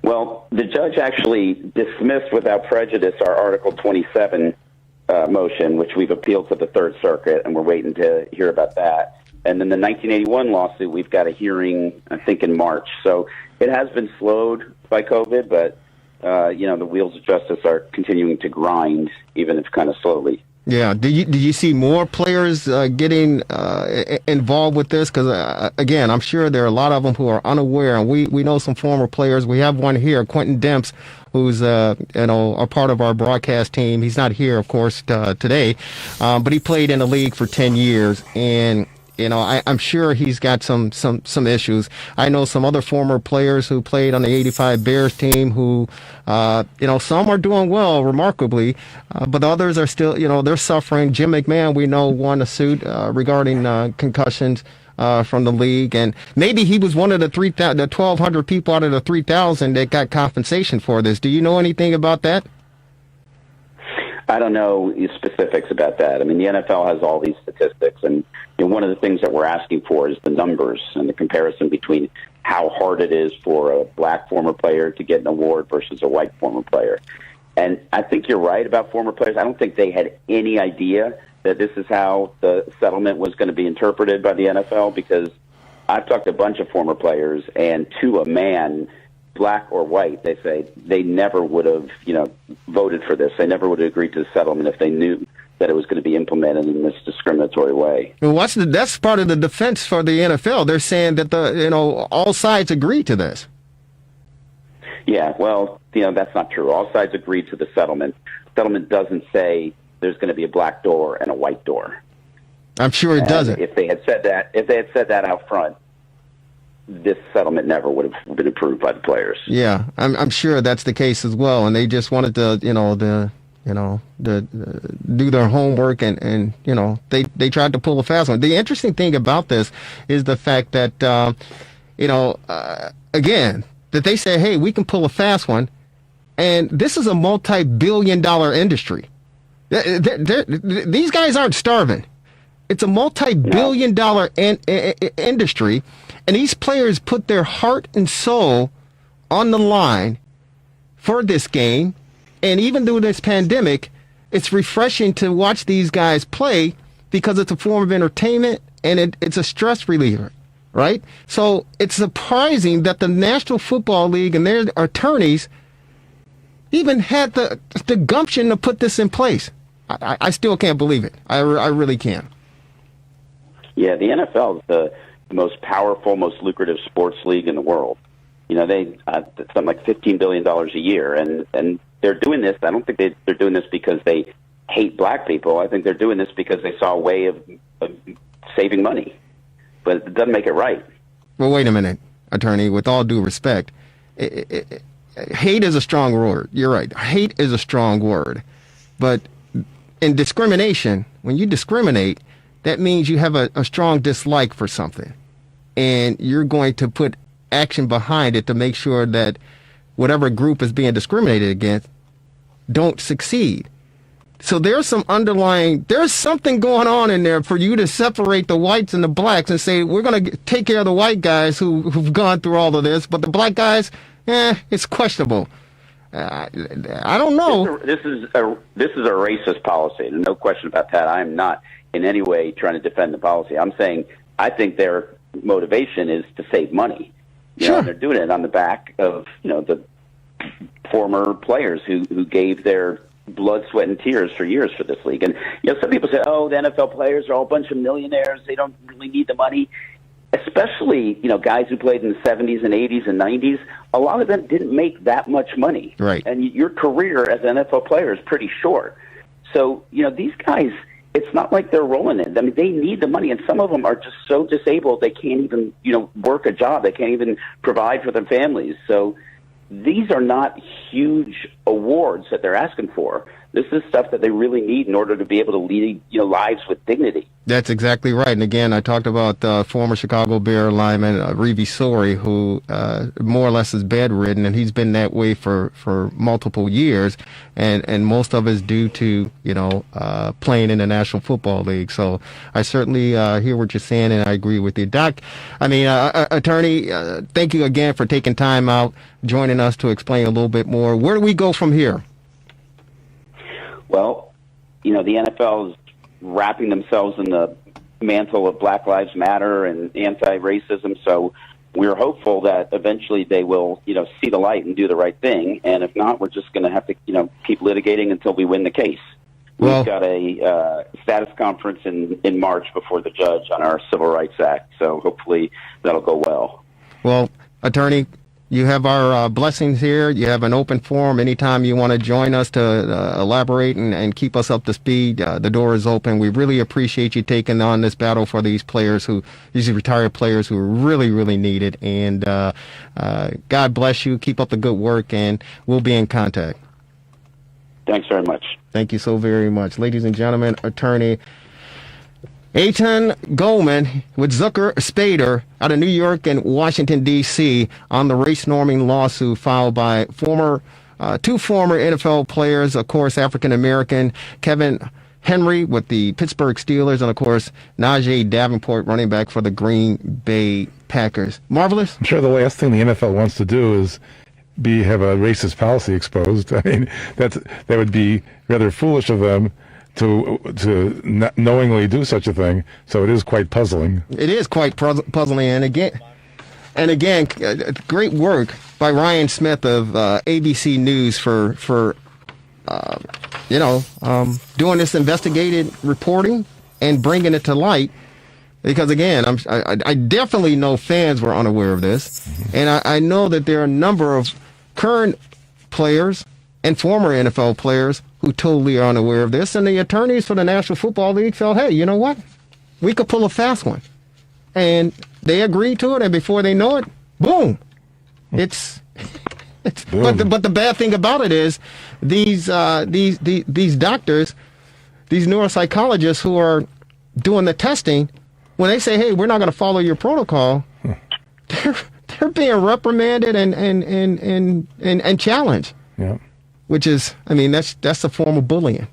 [SPEAKER 8] Well, the judge actually dismissed without prejudice our Article 27 motion, which we've appealed to the Third Circuit, and we're waiting to hear about that. And then the 1981 lawsuit, we've got a hearing, I think, in March. So it has been slowed by COVID, but, the wheels of justice are continuing to grind, even if kind of slowly.
[SPEAKER 3] Yeah. Do you see more players getting involved with this? Because, again, I'm sure there are a lot of them who are unaware, and we know some former players. We have one here, Quentin Demps, who's a part of our broadcast team. He's not here, of course, today, but he played in the league for 10 years, and I'm sure he's got some issues. I know some other former players who played on the '85 Bears team who, some are doing well, remarkably, but others are still, they're suffering. Jim McMahon, we know, won a suit regarding concussions from the league, and maybe he was one of the 1,200 people out of the 3,000 that got compensation for this. Do you know anything about that?
[SPEAKER 8] I don't know specifics about that. I mean, the NFL has all these statistics, and one of the things that we're asking for is the numbers and the comparison between how hard it is for a black former player to get an award versus a white former player. And I think you're right about former players. I don't think they had any idea that this is how the settlement was going to be interpreted by the NFL, because I've talked to a bunch of former players, and to a man, black or white, they say they never would have, voted for this. They never would have agreed to the settlement if they knew that it was going to be implemented in this discriminatory way.
[SPEAKER 3] Well, that's part of the defense for the NFL. They're saying that all sides agreed to this.
[SPEAKER 8] Yeah, well, that's not true. All sides agreed to the settlement. Settlement doesn't say there's going to be a black door and a white door.
[SPEAKER 3] I'm sure it doesn't.
[SPEAKER 8] If they had said that out front, this settlement never would have been approved by the players.
[SPEAKER 3] Yeah, I'm sure that's the case as well, and they just wanted to, do their homework, and they tried to pull a fast one. The interesting thing about this is the fact that, again, that they say, hey, we can pull a fast one, and this is a multi-billion-dollar industry. These guys aren't starving. It's a multi-billion-dollar industry, and these players put their heart and soul on the line for this game. And even through this pandemic, it's refreshing to watch these guys play because it's a form of entertainment and it's a stress reliever, right? So it's surprising that the National Football League and their attorneys even had the gumption to put this in place. I still can't believe it. I really can't.
[SPEAKER 8] Yeah, the NFL is the most powerful, most lucrative sports league in the world. They something like $15 billion a year, and they're doing this. I don't think they're doing this because they hate black people. I think they're doing this because they saw a way of saving money, but it doesn't make it right.
[SPEAKER 3] Well, wait a minute, attorney. With all due respect, hate is a strong word. You're right. Hate is a strong word, but in discrimination, when you discriminate, that means you have a strong dislike for something, and you're going to put action behind it to make sure that whatever group is being discriminated against don't succeed. So there's something going on in there for you to separate the whites and the blacks and say, we're going to take care of the white guys who've gone through all of this, but the black guys, it's questionable. I don't know.
[SPEAKER 8] This is a racist policy. No question about that. I'm not in any way trying to defend the policy. I'm saying I think their motivation is to save money.
[SPEAKER 3] Sure.
[SPEAKER 8] And they're doing it on the back of the former players who gave their blood, sweat, and tears for years for this league. And some people say, oh, the NFL players are all a bunch of millionaires. They don't really need the money. Especially guys who played in the 70s and 80s and 90s. A lot of them didn't make that much money.
[SPEAKER 3] Right.
[SPEAKER 8] And your career as an NFL player is pretty short. So these guys, it's not like they're rolling it. I mean, they need the money, and some of them are just so disabled they can't even, work a job. They can't even provide for their families. So these are not huge awards that they're asking for. This is stuff that they really need in order to be able to lead, lives with dignity.
[SPEAKER 3] That's exactly right. And again, I talked about former Chicago Bear lineman Reeve Sori, who more or less is bedridden, and he's been that way for multiple years, and most of it is due to playing in the National Football League. So I certainly hear what you're saying, and I agree with you, Doc. Attorney, thank you again for taking time out, joining us to explain a little bit more. Where do we go from here?
[SPEAKER 8] Well, the NFL is wrapping themselves in the mantle of Black Lives Matter and anti-racism, so we're hopeful that eventually they will, see the light and do the right thing, and if not, we're just going to have to, keep litigating until we win the case. We've got a status conference in March before the judge on our Civil Rights Act, so hopefully that'll go well. Well,
[SPEAKER 3] attorney, you have our blessings here. You have an open forum. Anytime you want to join us to elaborate and keep us up to speed, the door is open. We really appreciate you taking on this battle for these retired players who really, really need it. And God bless you. Keep up the good work, and we'll be in contact.
[SPEAKER 8] Thanks very much.
[SPEAKER 3] Thank you so very much. Ladies and gentlemen, attorney Eitan Goldman with Zucker Spader out of New York and Washington, D.C. on the race norming lawsuit filed by two former NFL players, of course, African-American, Kevin Henry with the Pittsburgh Steelers, and, of course, Najee Davenport, running back for the Green Bay Packers. Marvelous?
[SPEAKER 4] I'm sure the last thing the NFL wants to do is have a racist policy exposed. I mean, that would be rather foolish of them to not knowingly do such a thing. So it is quite puzzling.
[SPEAKER 3] It is quite puzzling. And again, great work by Ryan Smith of ABC News for doing this investigative reporting and bringing it to light. Because again, I definitely know fans were unaware of this, and I know that there are a number of current players and former NFL players who totally are unaware of this, and the attorneys for the National Football League felt, hey, you know what? We could pull a fast one. And they agreed to it, and before they know it, boom. It's boom. But the bad thing about it is these doctors, these neuropsychologists who are doing the testing, when they say, hey, we're not going to follow your protocol, they're being reprimanded and challenged.
[SPEAKER 4] Yeah.
[SPEAKER 3] Which is, that's a form of bullying.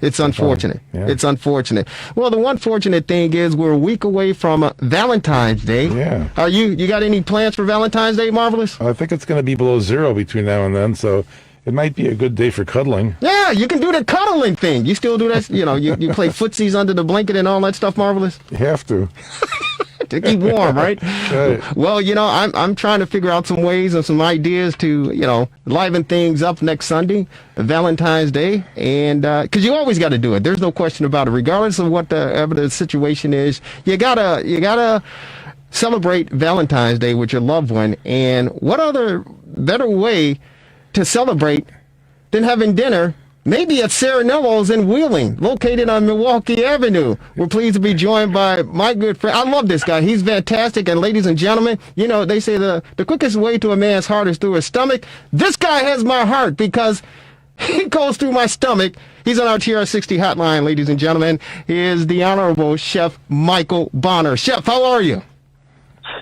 [SPEAKER 3] It's unfortunate.
[SPEAKER 4] Yeah.
[SPEAKER 3] It's unfortunate. Well, the one fortunate thing is we're a week away from Valentine's Day.
[SPEAKER 4] Yeah.
[SPEAKER 3] Are you got any plans for Valentine's Day, Marvelous?
[SPEAKER 4] I think it's going to be below zero between now and then, so it might be a good day for cuddling.
[SPEAKER 3] Yeah, you can do the cuddling thing. You still do that? You play footsies under the blanket and all that stuff, Marvelous?
[SPEAKER 4] You have to.
[SPEAKER 3] To keep warm, right?
[SPEAKER 4] Right.
[SPEAKER 3] Well, I'm trying to figure out some ways and some ideas to, liven things up next Sunday, Valentine's Day, and because you always got to do it. There's no question about it. Regardless of whatever the situation is, you gotta celebrate Valentine's Day with your loved one. And what other better way to celebrate than having dinner? Maybe at Serenello's in Wheeling, located on Milwaukee Avenue. We're pleased to be joined by my good friend. I love this guy. He's fantastic. And ladies and gentlemen, they say the quickest way to a man's heart is through his stomach. This guy has my heart because he goes through my stomach. He's on our TRS60 hotline, ladies and gentlemen. He is the Honorable Chef Michael Bonner. Chef, how are you?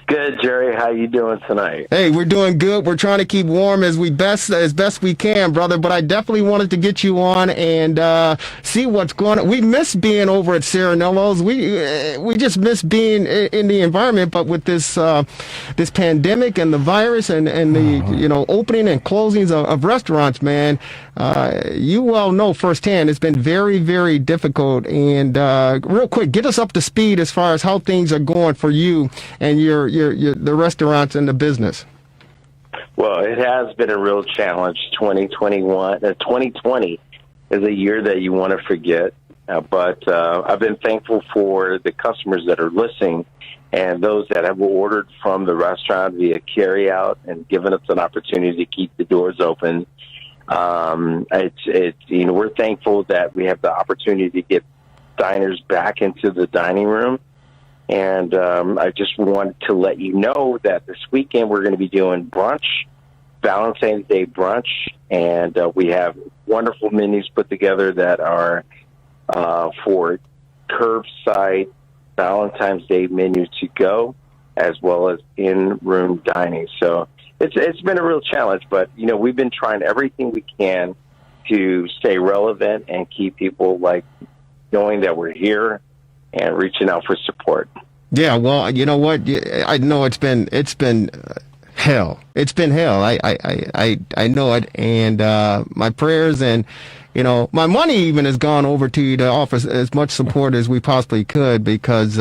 [SPEAKER 9] Good, Jerry. How you doing tonight?
[SPEAKER 3] Hey, we're doing good. We're trying to keep warm as best we can, brother. But I definitely wanted to get you on and see what's going on. We miss being over at Serenello's. We just miss being in the environment. But with this this pandemic and the virus and the opening and closings of restaurants, man, you well know firsthand it's been very, very difficult. And real quick, get us up to speed as far as how things are going for you and the restaurants and the business.
[SPEAKER 9] Well, it has been a real challenge. 2020 is a year that you want to forget. But I've been thankful for the customers that are listening and those that have ordered from the restaurant via carryout and given us an opportunity to keep the doors open. We're thankful that we have the opportunity to get diners back into the dining room. And I just wanted to let you know that this weekend we're going to be doing brunch, Valentine's Day brunch, and we have wonderful menus put together that are for curbside Valentine's Day menu to go, as well as in-room dining. So it's been a real challenge, but we've been trying everything we can to stay relevant and keep people knowing that we're here and reaching out for support.
[SPEAKER 3] Yeah, well, you know what? I know it's been hell. It's been hell. I know it, and my prayers and my money even has gone over to you to offer as much support as we possibly could because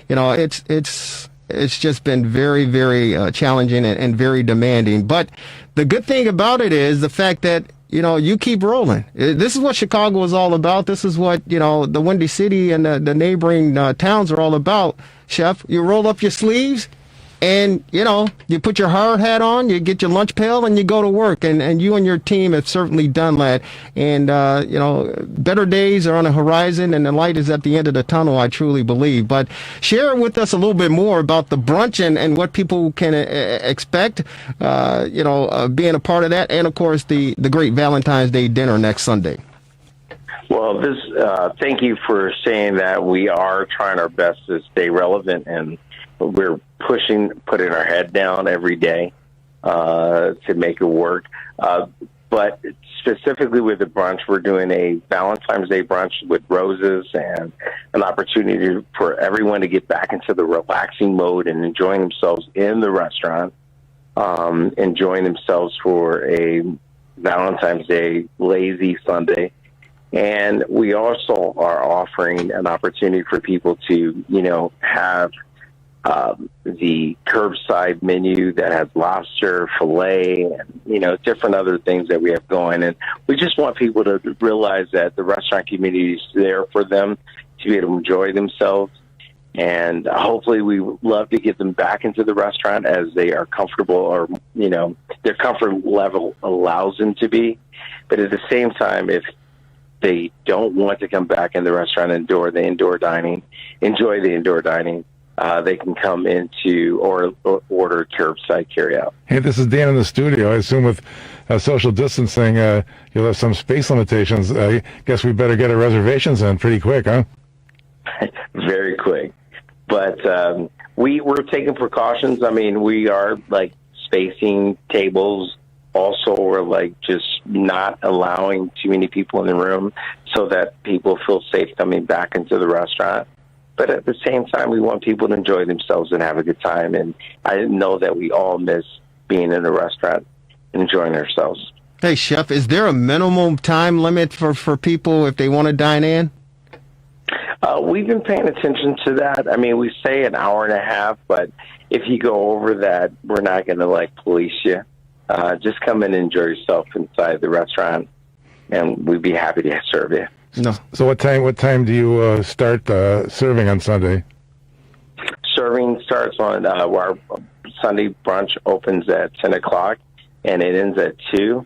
[SPEAKER 3] it's just been very, very challenging and very demanding. But the good thing about it is the fact that you keep rolling. This is what Chicago is all about. This is what, the Windy City and the neighboring towns are all about, Chef. You roll up your sleeves and, you put your hard hat on, you get your lunch pail, and you go to work. And you and your team have certainly done that. And, better days are on the horizon, and the light is at the end of the tunnel, I truly believe. But share with us a little bit more about the brunch and what people can expect, being a part of that. And, of course, the great Valentine's Day dinner next Sunday.
[SPEAKER 9] Well, thank you for saying that. We are trying our best to stay relevant, and we're putting our head down every day to make it work. But specifically with the brunch, we're doing a Valentine's Day brunch with roses and an opportunity for everyone to get back into the relaxing mode and enjoying themselves in the restaurant, enjoying themselves for a Valentine's Day lazy Sunday. And we also are offering an opportunity for people to, have the curbside menu that has lobster, filet, and, different other things that we have going. And we just want people to realize that the restaurant community is there for them to be able to enjoy themselves. And hopefully we love to get them back into the restaurant as they are comfortable, or, their comfort level allows them to be. But at the same time, if they don't want to come back in the restaurant and enjoy the indoor dining, they can come into or order curbside carryout.
[SPEAKER 4] Hey, this is Dan in the studio. I assume with social distancing, you'll have some space limitations. I guess we better get our reservations in pretty quick, huh?
[SPEAKER 9] Very quick. But we're taking precautions. I mean, we are spacing tables. Also, we're just not allowing too many people in the room so that people feel safe coming back into the restaurant. But at the same time, we want people to enjoy themselves and have a good time. And I know that we all miss being in a restaurant and enjoying ourselves.
[SPEAKER 3] Hey, Chef, is there a minimum time limit for people if they want to dine in?
[SPEAKER 9] We've been paying attention to that. I mean, we say an hour and a half, but if you go over that, we're not going to police you. Just come in and enjoy yourself inside the restaurant, and we'd be happy to serve you.
[SPEAKER 3] No.
[SPEAKER 4] So what time do you start serving on Sunday?
[SPEAKER 9] Serving starts on our Sunday brunch opens at 10 o'clock, and it ends at 2.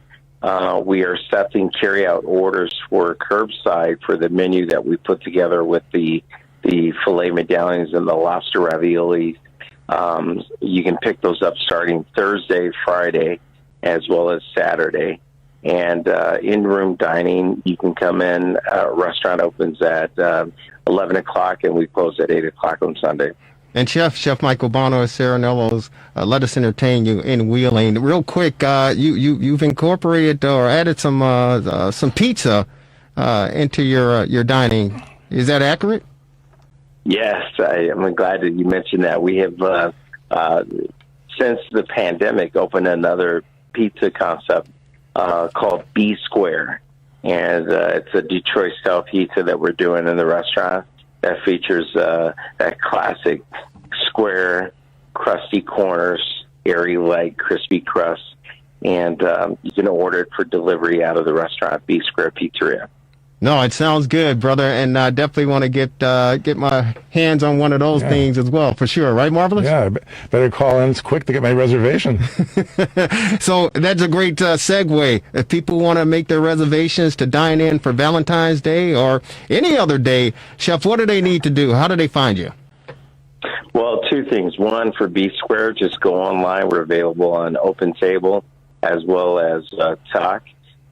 [SPEAKER 9] We are accepting carry-out orders for curbside for the menu that we put together with the filet medallions and the lobster raviolis. You can pick those up starting Thursday, Friday, as well as Saturday. And in-room dining, you can come in. Restaurant opens at 11 o'clock, and we close at 8 o'clock on Sunday.
[SPEAKER 3] And Chef Michael Bono at Serenello's, let us entertain you in Wheeling. Real quick, you've incorporated or added some pizza into your dining. Is that accurate?
[SPEAKER 9] Yes, I'm glad that you mentioned that. We have, since the pandemic, opened another pizza concept called B Square. And it's a Detroit-style pizza that we're doing in the restaurant that features that classic square, crusty corners, airy, light, crispy crust. And you can order it for delivery out of the restaurant, B Square Pizzeria.
[SPEAKER 3] No, it sounds good, brother, and I definitely want to get my hands on one of those things as well, for sure. Right, Marvelous?
[SPEAKER 4] Yeah, better call in quick to get my reservation.
[SPEAKER 3] So that's a great segue. If people want to make their reservations to dine in for Valentine's Day or any other day, Chef, what do they need to do? How do they find you?
[SPEAKER 9] Well, two things. One, for B Square, just go online. We're available on Open Table as well as Talk.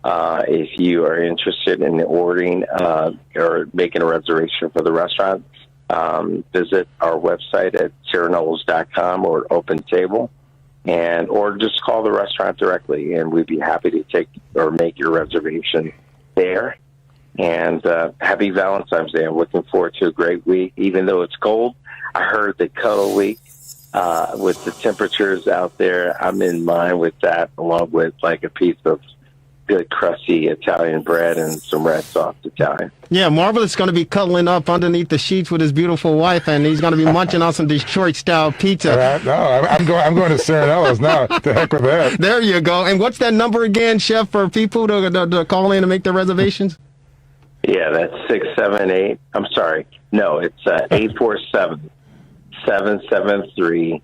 [SPEAKER 9] If you are interested in ordering or making a reservation for the restaurant, visit our website at serenellos.com or Open Table, or just call the restaurant directly, and we'd be happy to take or make your reservation there. And happy Valentine's Day. I'm looking forward to a great week. Even though it's cold, I heard the cuddle week with the temperatures out there. I'm in line with that, along with a piece of good crusty Italian bread and some red sauce Italian.
[SPEAKER 3] Yeah, Marvelous is going to be cuddling up underneath the sheets with his beautiful wife, and he's going to be munching on some Detroit-style pizza.
[SPEAKER 4] No, I'm going to Serenello's now. The heck with that.
[SPEAKER 3] There you go. And what's that number again, Chef, for people to call in and make their reservations?
[SPEAKER 9] Yeah, that's 678. I'm sorry. No, it's 847-773-3861.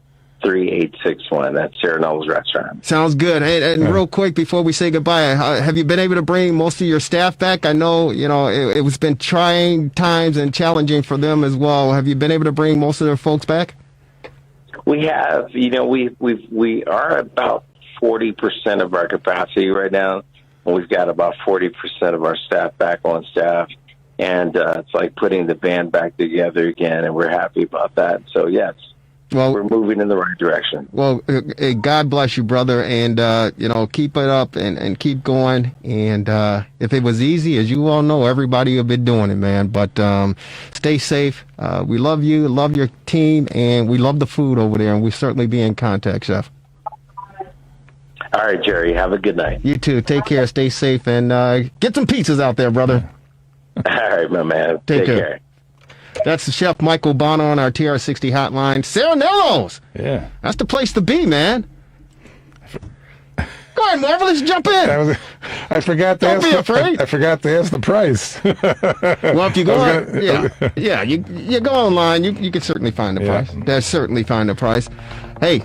[SPEAKER 9] That's Serenello's Restaurant.
[SPEAKER 3] Sounds good. And real quick, before we say goodbye, have you been able to bring most of your staff back? I know, it was been trying times and challenging for them as well. Have you been able to bring most of their folks back?
[SPEAKER 9] We have. We are about 40% of our capacity right now. And we've got about 40% of our staff back on staff. And it's like putting the band back together again, and we're happy about that. So, yes. Well, we're moving in the right direction.
[SPEAKER 3] Well, God bless you, brother, and keep it up and keep going. And if it was easy, as you all know, everybody would be doing it, man. But stay safe. We love you, love your team, and we love the food over there. And we certainly be in contact, Chef.
[SPEAKER 9] All right, Jerry. Have a good night.
[SPEAKER 3] You too. Take care. Stay safe, and get some pizzas out there, brother.
[SPEAKER 9] All right, my man. Take care.
[SPEAKER 3] That's Chef Michael Bono on our TR60 hotline. Serenello's.
[SPEAKER 4] Yeah.
[SPEAKER 3] That's the place to be, man. Go ahead, Marvelous, jump in.
[SPEAKER 4] I forgot to
[SPEAKER 3] Don't
[SPEAKER 4] ask.
[SPEAKER 3] be afraid.
[SPEAKER 4] I forgot to ask the price.
[SPEAKER 3] Well, if you go, you go online, you can certainly find the price. There's certainly find the price. Hey,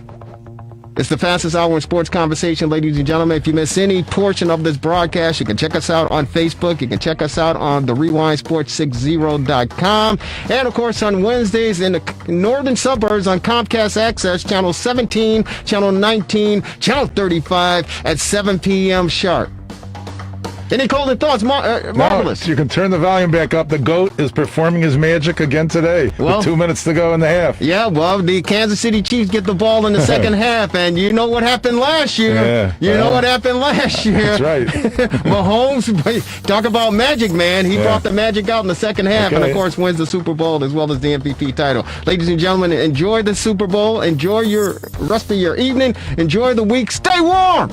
[SPEAKER 3] it's the fastest hour in sports conversation, ladies and gentlemen. If you miss any portion of this broadcast, you can check us out on Facebook. You can check us out on the rewindsports60.com. And, of course, on Wednesdays in the northern suburbs on Comcast Access, Channel 17, Channel 19, Channel 35 at 7 p.m. sharp. Any closing thoughts, Marvelous?
[SPEAKER 4] No, you can turn the volume back up. The GOAT is performing his magic again today with 2 minutes to go in the half.
[SPEAKER 3] Yeah, well, the Kansas City Chiefs get the ball in the second half, and you know what happened last year. That's
[SPEAKER 4] right.
[SPEAKER 3] Mahomes, talk about magic, man. He brought the magic out in the second half, and, of course, wins the Super Bowl as well as the MVP title. Ladies and gentlemen, enjoy the Super Bowl. Enjoy your rest of your evening. Enjoy the week. Stay warm.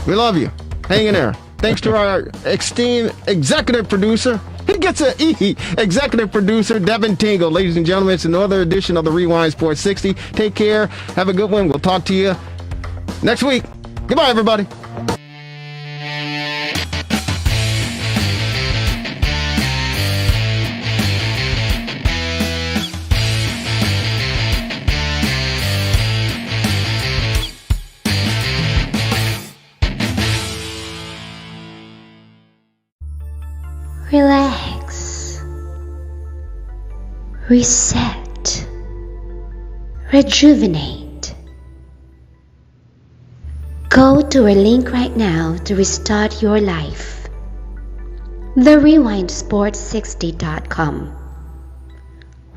[SPEAKER 3] We love you. Hang in there. Thanks to our esteemed executive producer. He gets an E. Executive producer, Devin Tingle. Ladies and gentlemen, it's another edition of the Rewind Sports 60. Take care. Have a good one. We'll talk to you next week. Goodbye, everybody.
[SPEAKER 10] Relax, reset, rejuvenate. Go to our link right now to restart your life. TheRewindSports60.com.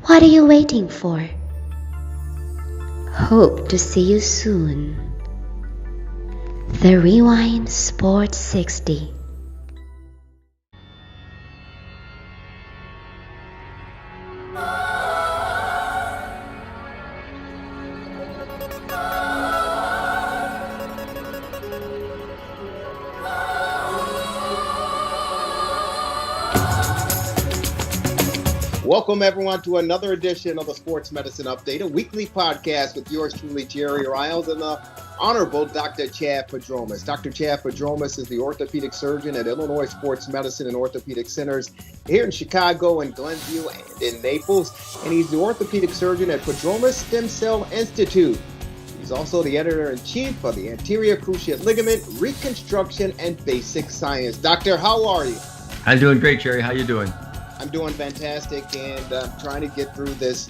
[SPEAKER 10] What are you waiting for? Hope to see you soon. The Rewind Sports 60.
[SPEAKER 3] Welcome, everyone, to another edition of the Sports Medicine Update, a weekly podcast with yours truly, Jerry Riles, and the Honorable Dr. Chad Padromas. Dr. Chad Padromas is the orthopedic surgeon at Illinois Sports Medicine and Orthopedic Centers here in Chicago, in Glenview, and in Naples. And he's the orthopedic surgeon at Padromas Stem Cell Institute. He's also the editor-in-chief of the Anterior Cruciate Ligament Reconstruction and Basic Science. Doctor, how are you?
[SPEAKER 11] I'm doing great, Jerry. How you doing?
[SPEAKER 3] I'm doing fantastic, and I'm trying to get through this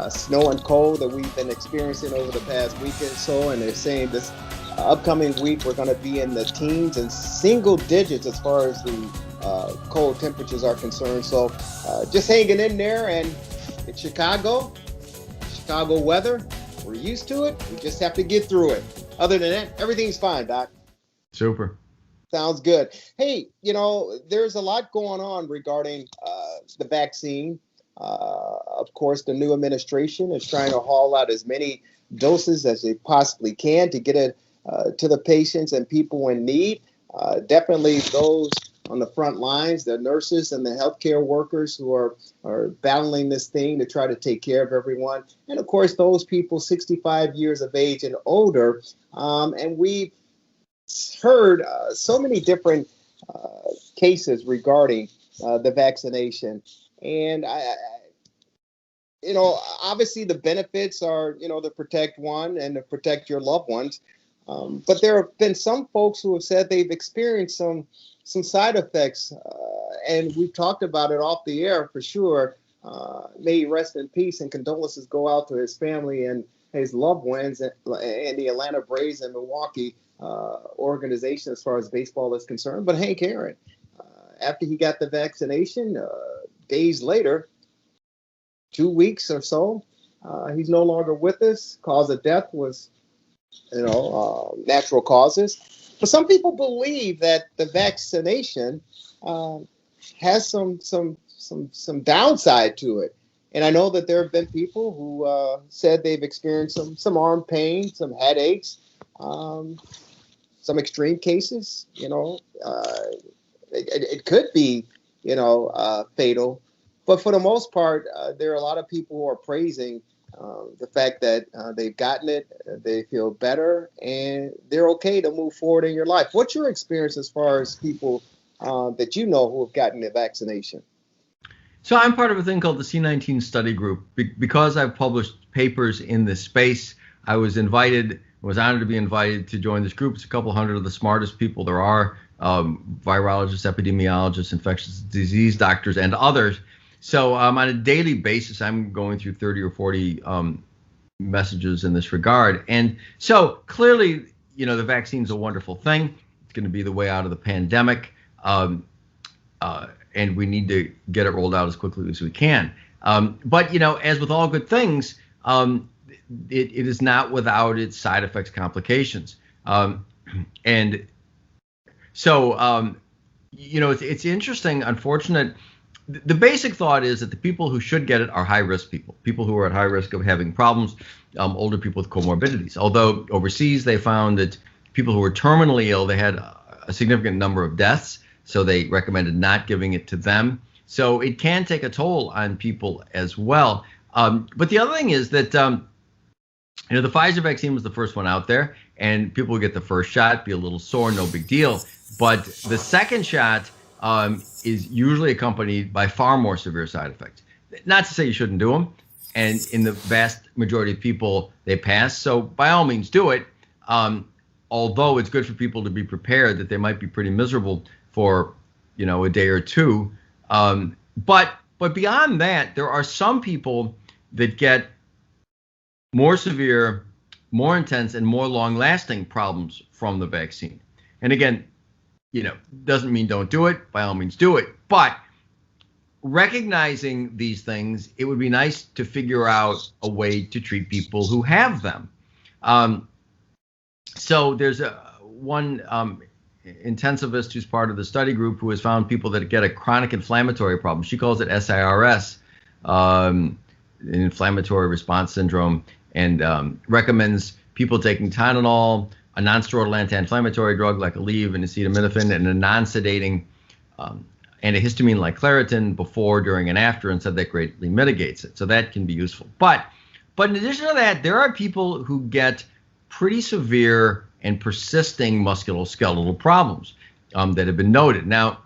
[SPEAKER 3] snow and cold that we've been experiencing over the past week or so. And they're saying this upcoming week we're going to be in the teens and single digits as far as the cold temperatures are concerned. So just hanging in there. And it's Chicago weather. We're used to it. We just have to get through it. Other than that, everything's fine, Doc.
[SPEAKER 11] Super.
[SPEAKER 3] Sounds good. Hey, there's a lot going on regarding the vaccine. Of course, the new administration is trying to haul out as many doses as they possibly can to get it to the patients and people in need. Definitely those on the front lines, the nurses and the healthcare workers who are battling this thing to try to take care of everyone. And, of course, those people 65 years of age and older. And we've heard so many different cases regarding the vaccination, and obviously the benefits are to protect one and to protect your loved ones, but there have been some folks who have said they've experienced some side effects, and we've talked about it off the air for sure. May he rest in peace, and condolences go out to his family and his loved ones and the Atlanta Braves and Milwaukee organization as far as baseball is concerned. But Hank Aaron, after he got the vaccination, days later, 2 weeks or so, he's no longer with us. Cause of death was, natural causes. But some people believe that the vaccination has some downside to it. And I know that there have been people who said they've experienced some arm pain, some headaches, some extreme cases. It could be, fatal
[SPEAKER 12] But for the most part, there are a lot of people who are praising the fact that they've gotten it, they feel better, and they're okay to move forward in your life. What's your experience as far as people that you know who have gotten the vaccination?
[SPEAKER 11] So I'm part of a thing called the C19 study group. Because I've published papers in this space, I was honored to be invited to join this group. It's a couple hundred of the smartest people there are, virologists, epidemiologists, infectious disease doctors, and others. So on a daily basis, I'm going through 30 or 40 messages in this regard. And so clearly, the vaccine's a wonderful thing. It's going to be the way out of the pandemic. And we need to get it rolled out as quickly as we can. But, as with all good things, it is not without its side effects, complications. And so, it's interesting, unfortunate. The basic thought is that the people who should get it are high-risk people who are at high risk of having problems, older people with comorbidities. Although overseas they found that people who were terminally ill, they had a significant number of deaths, so they recommended not giving it to them. So it can take a toll on people as well. But the other thing is that, the Pfizer vaccine was the first one out there, and people would get the first shot, be a little sore, no big deal. But the second shot is usually accompanied by far more severe side effects. Not to say you shouldn't do them, and in the vast majority of people, they pass. So by all means, do it. Although it's good for people to be prepared that they might be pretty miserable for, a day or two. But beyond that, there are some people that get more severe, more intense, and more long-lasting problems from the vaccine. And again, doesn't mean don't do it. By all means, do it. But recognizing these things, it would be nice to figure out a way to treat people who have them. So there's one intensivist who's part of the study group who has found people that get a chronic inflammatory problem. She calls it SIRS, an inflammatory response syndrome, and recommends people taking Tylenol, a non-steroidal anti-inflammatory drug like Aleve and acetaminophen, and a non-sedating antihistamine like Claritin before, during, and after, and said that greatly mitigates it. So that can be useful. But in addition to that, there are people who get pretty severe and persisting musculoskeletal problems that have been noted. Now,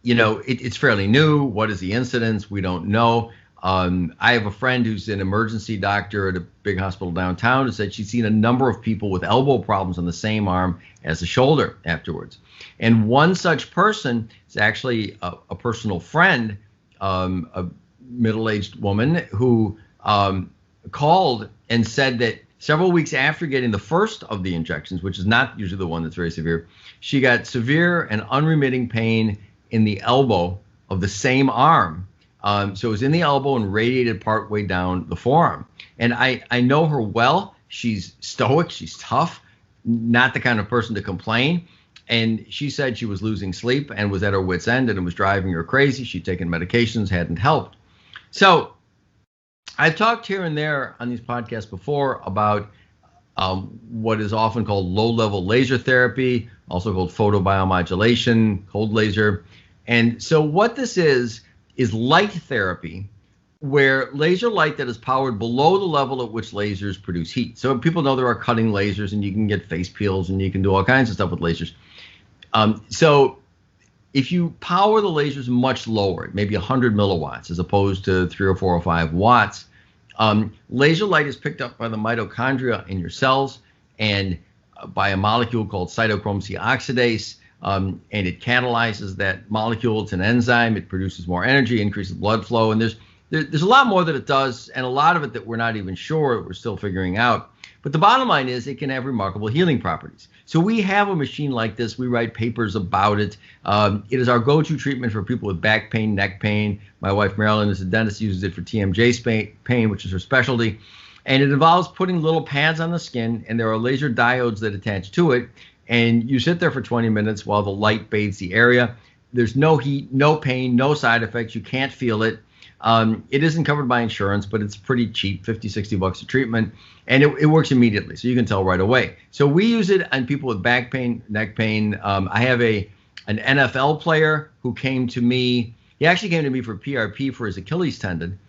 [SPEAKER 11] it's fairly new. What is the incidence? We don't know. I have a friend who's an emergency doctor at a big hospital downtown who said she's seen a number of people with elbow problems on the same arm as the shoulder afterwards. And one such person is actually a personal friend, a middle-aged woman who called and said that several weeks after getting the first of the injections, which is not usually the one that's very severe, she got severe and unremitting pain in the elbow of the same arm. So it was in the elbow and radiated partway down the forearm. And I know her well. She's stoic. She's tough, not the kind of person to complain. And she said she was losing sleep and was at her wit's end, and it was driving her crazy. She'd taken medications, hadn't helped. So I've talked here and there on these podcasts before about what is often called low-level laser therapy, also called photobiomodulation, cold laser. And so what this is light therapy, where laser light that is powered below the level at which lasers produce heat. So people know there are cutting lasers, and you can get face peels, and you can do all kinds of stuff with lasers. So if you power the lasers much lower, maybe 100 milliwatts as opposed to 3 or 4 or 5 watts, laser light is picked up by the mitochondria in your cells and by a molecule called cytochrome C oxidase. And it catalyzes that molecule. It's an enzyme. It produces more energy, increases blood flow. And there's a lot more that it does, and a lot of it that we're not even sure, we're still figuring out. But the bottom line is it can have remarkable healing properties. So we have a machine like this. We write papers about it. It is our go-to treatment for people with back pain, neck pain. My wife, Marilyn, is a dentist, uses it for TMJ pain, which is her specialty. And it involves putting little pads on the skin, and there are laser diodes that attach to it. And you sit there for 20 minutes while the light bathes the area. There's no heat, no pain, no side effects. You can't feel it. It isn't covered by insurance, but it's pretty cheap, $50-$60 a treatment. And it works immediately, so you can tell right away. So we use it on people with back pain, neck pain. I have an NFL player who came to me He actually came to me for PRP for his Achilles tendon,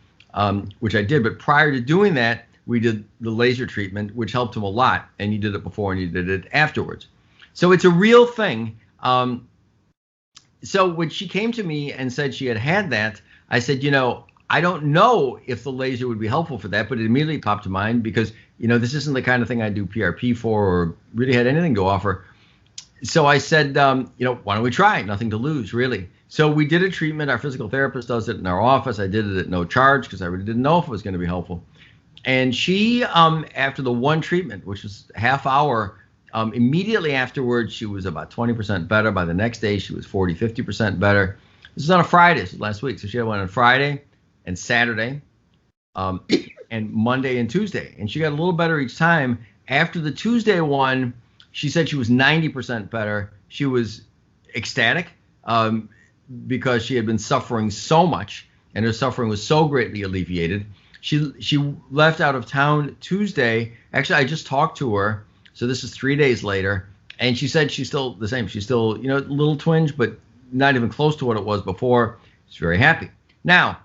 [SPEAKER 11] which I did. But prior to doing that, we did the laser treatment, which helped him a lot. And you did it before and you did it afterwards. So it's a real thing. So when she came to me and said she had that, I said, I don't know if the laser would be helpful for that, but it immediately popped to mind because, this isn't the kind of thing I do PRP for or really had anything to offer. So I said, why don't we try? Nothing to lose, really. So we did a treatment. Our physical therapist does it in our office. I did it at no charge because I really didn't know if it was going to be helpful. And she, after the one treatment, which was half hour, immediately afterwards, she was about 20% better. By the next day, she was 40, 50% better. This was on a Friday. This was last week. So she had one on Friday and Saturday and Monday and Tuesday. And she got a little better each time. After the Tuesday one, she said she was 90% better. She was ecstatic because she had been suffering so much, and her suffering was so greatly alleviated. She left out of town Tuesday. Actually, I just talked to her. So this is 3 days later. And she said she's still the same. She's still, a little twinge, but not even close to what it was before. She's very happy. Now,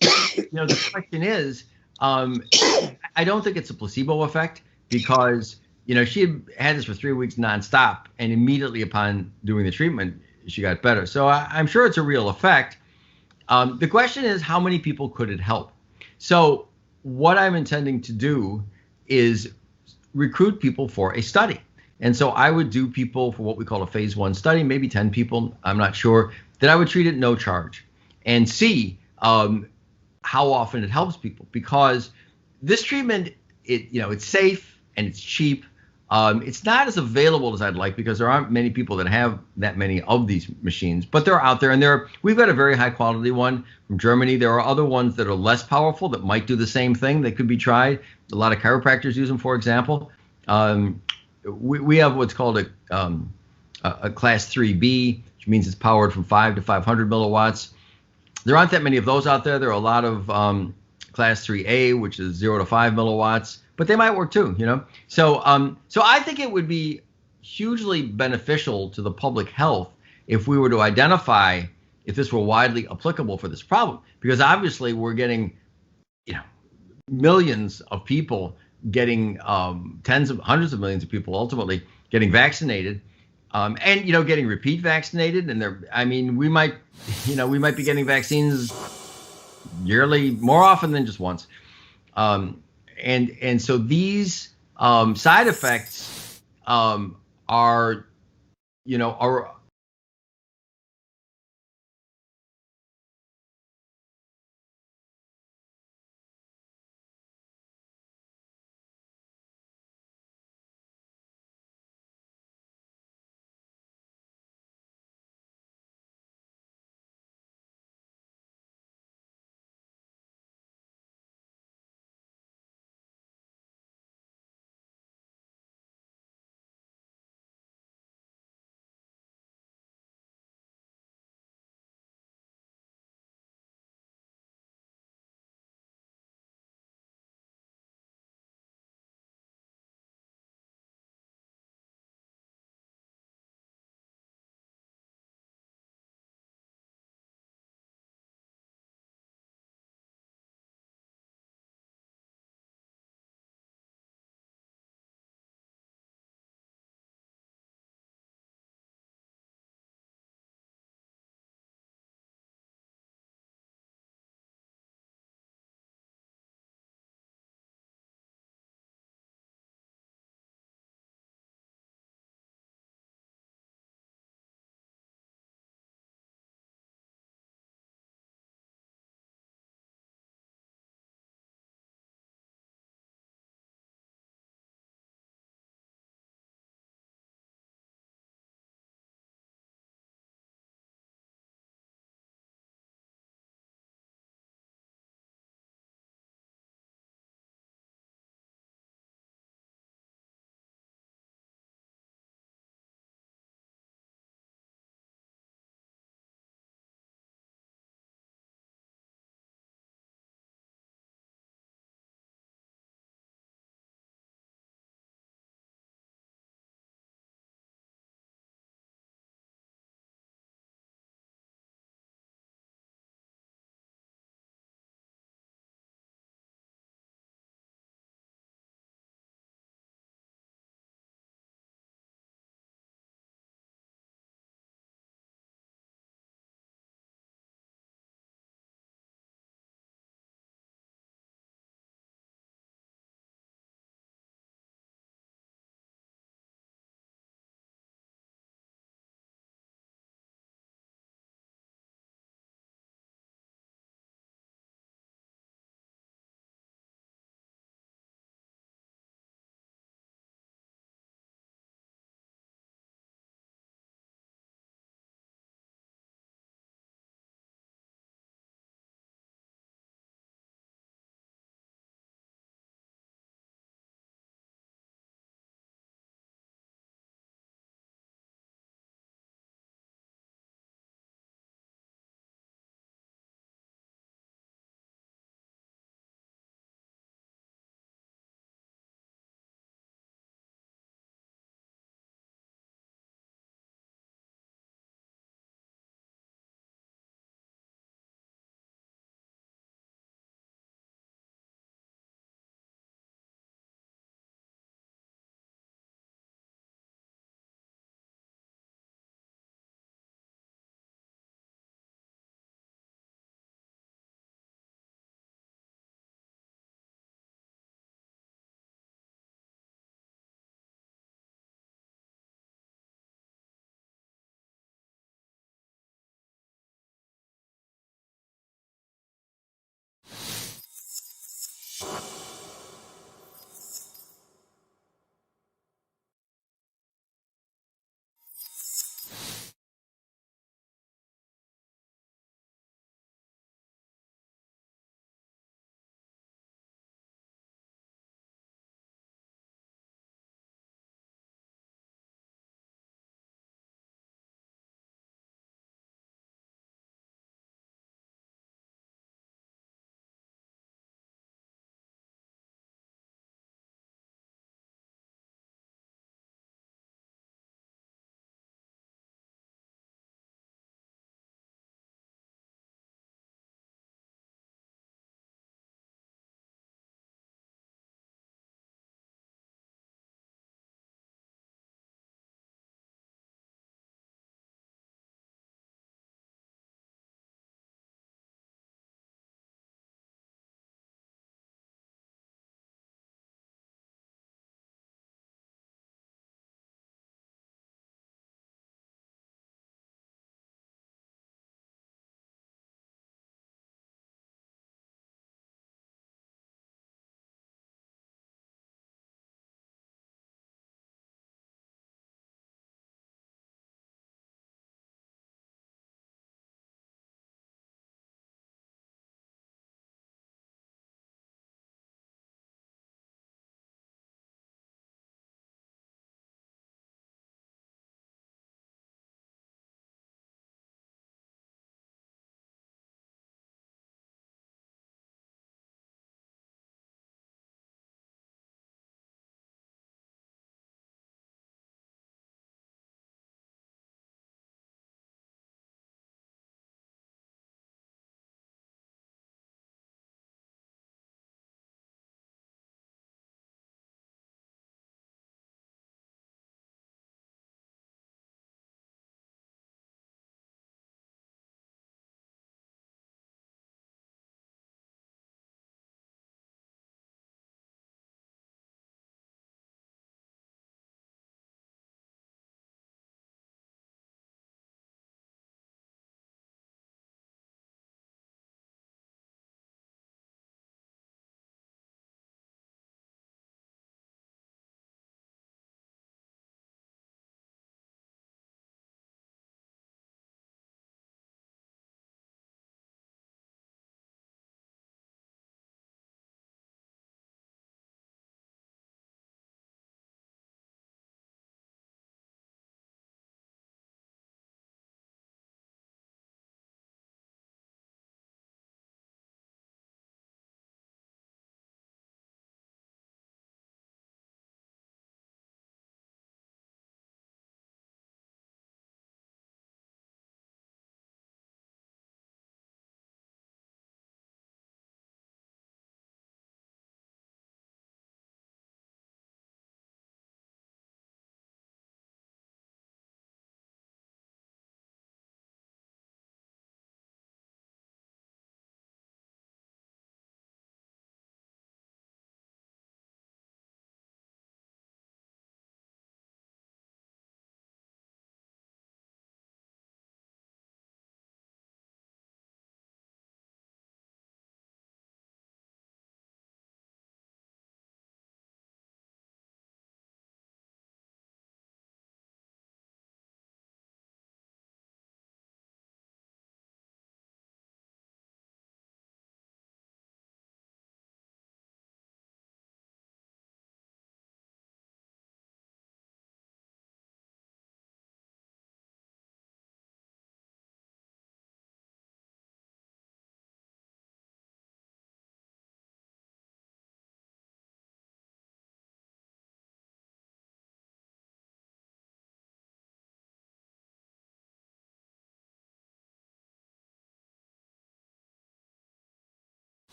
[SPEAKER 11] the question is, I don't think it's a placebo effect because, she had this for 3 weeks nonstop, and immediately upon doing the treatment, she got better. So I'm sure it's a real effect. The question is, how many people could it help? So what I'm intending to do is recruit people for a study. And so I would do people for what we call a phase 1 study, maybe 10 people, I'm not sure, that I would treat at no charge and see how often it helps people. Because this treatment, it's safe and it's cheap. It's not as available as I'd like because there aren't many people that have that many of these machines, but they're out there, and we've got a very high quality one from Germany. There are other ones that are less powerful that might do the same thing that could be tried. A lot of chiropractors use them, for example. We have what's called a class 3B, which means it's powered from 5 to 500 milliwatts. There aren't that many of those out there. There are a lot of class 3A, which is 0 to 5 milliwatts. But they might work too, So I think it would be hugely beneficial to the public health if we were to identify if this were widely applicable for this problem. Because obviously we're getting, millions of people getting hundreds of millions of people ultimately getting vaccinated, and getting repeat vaccinated. And we might be getting vaccines yearly more often than just once. And so these side effects are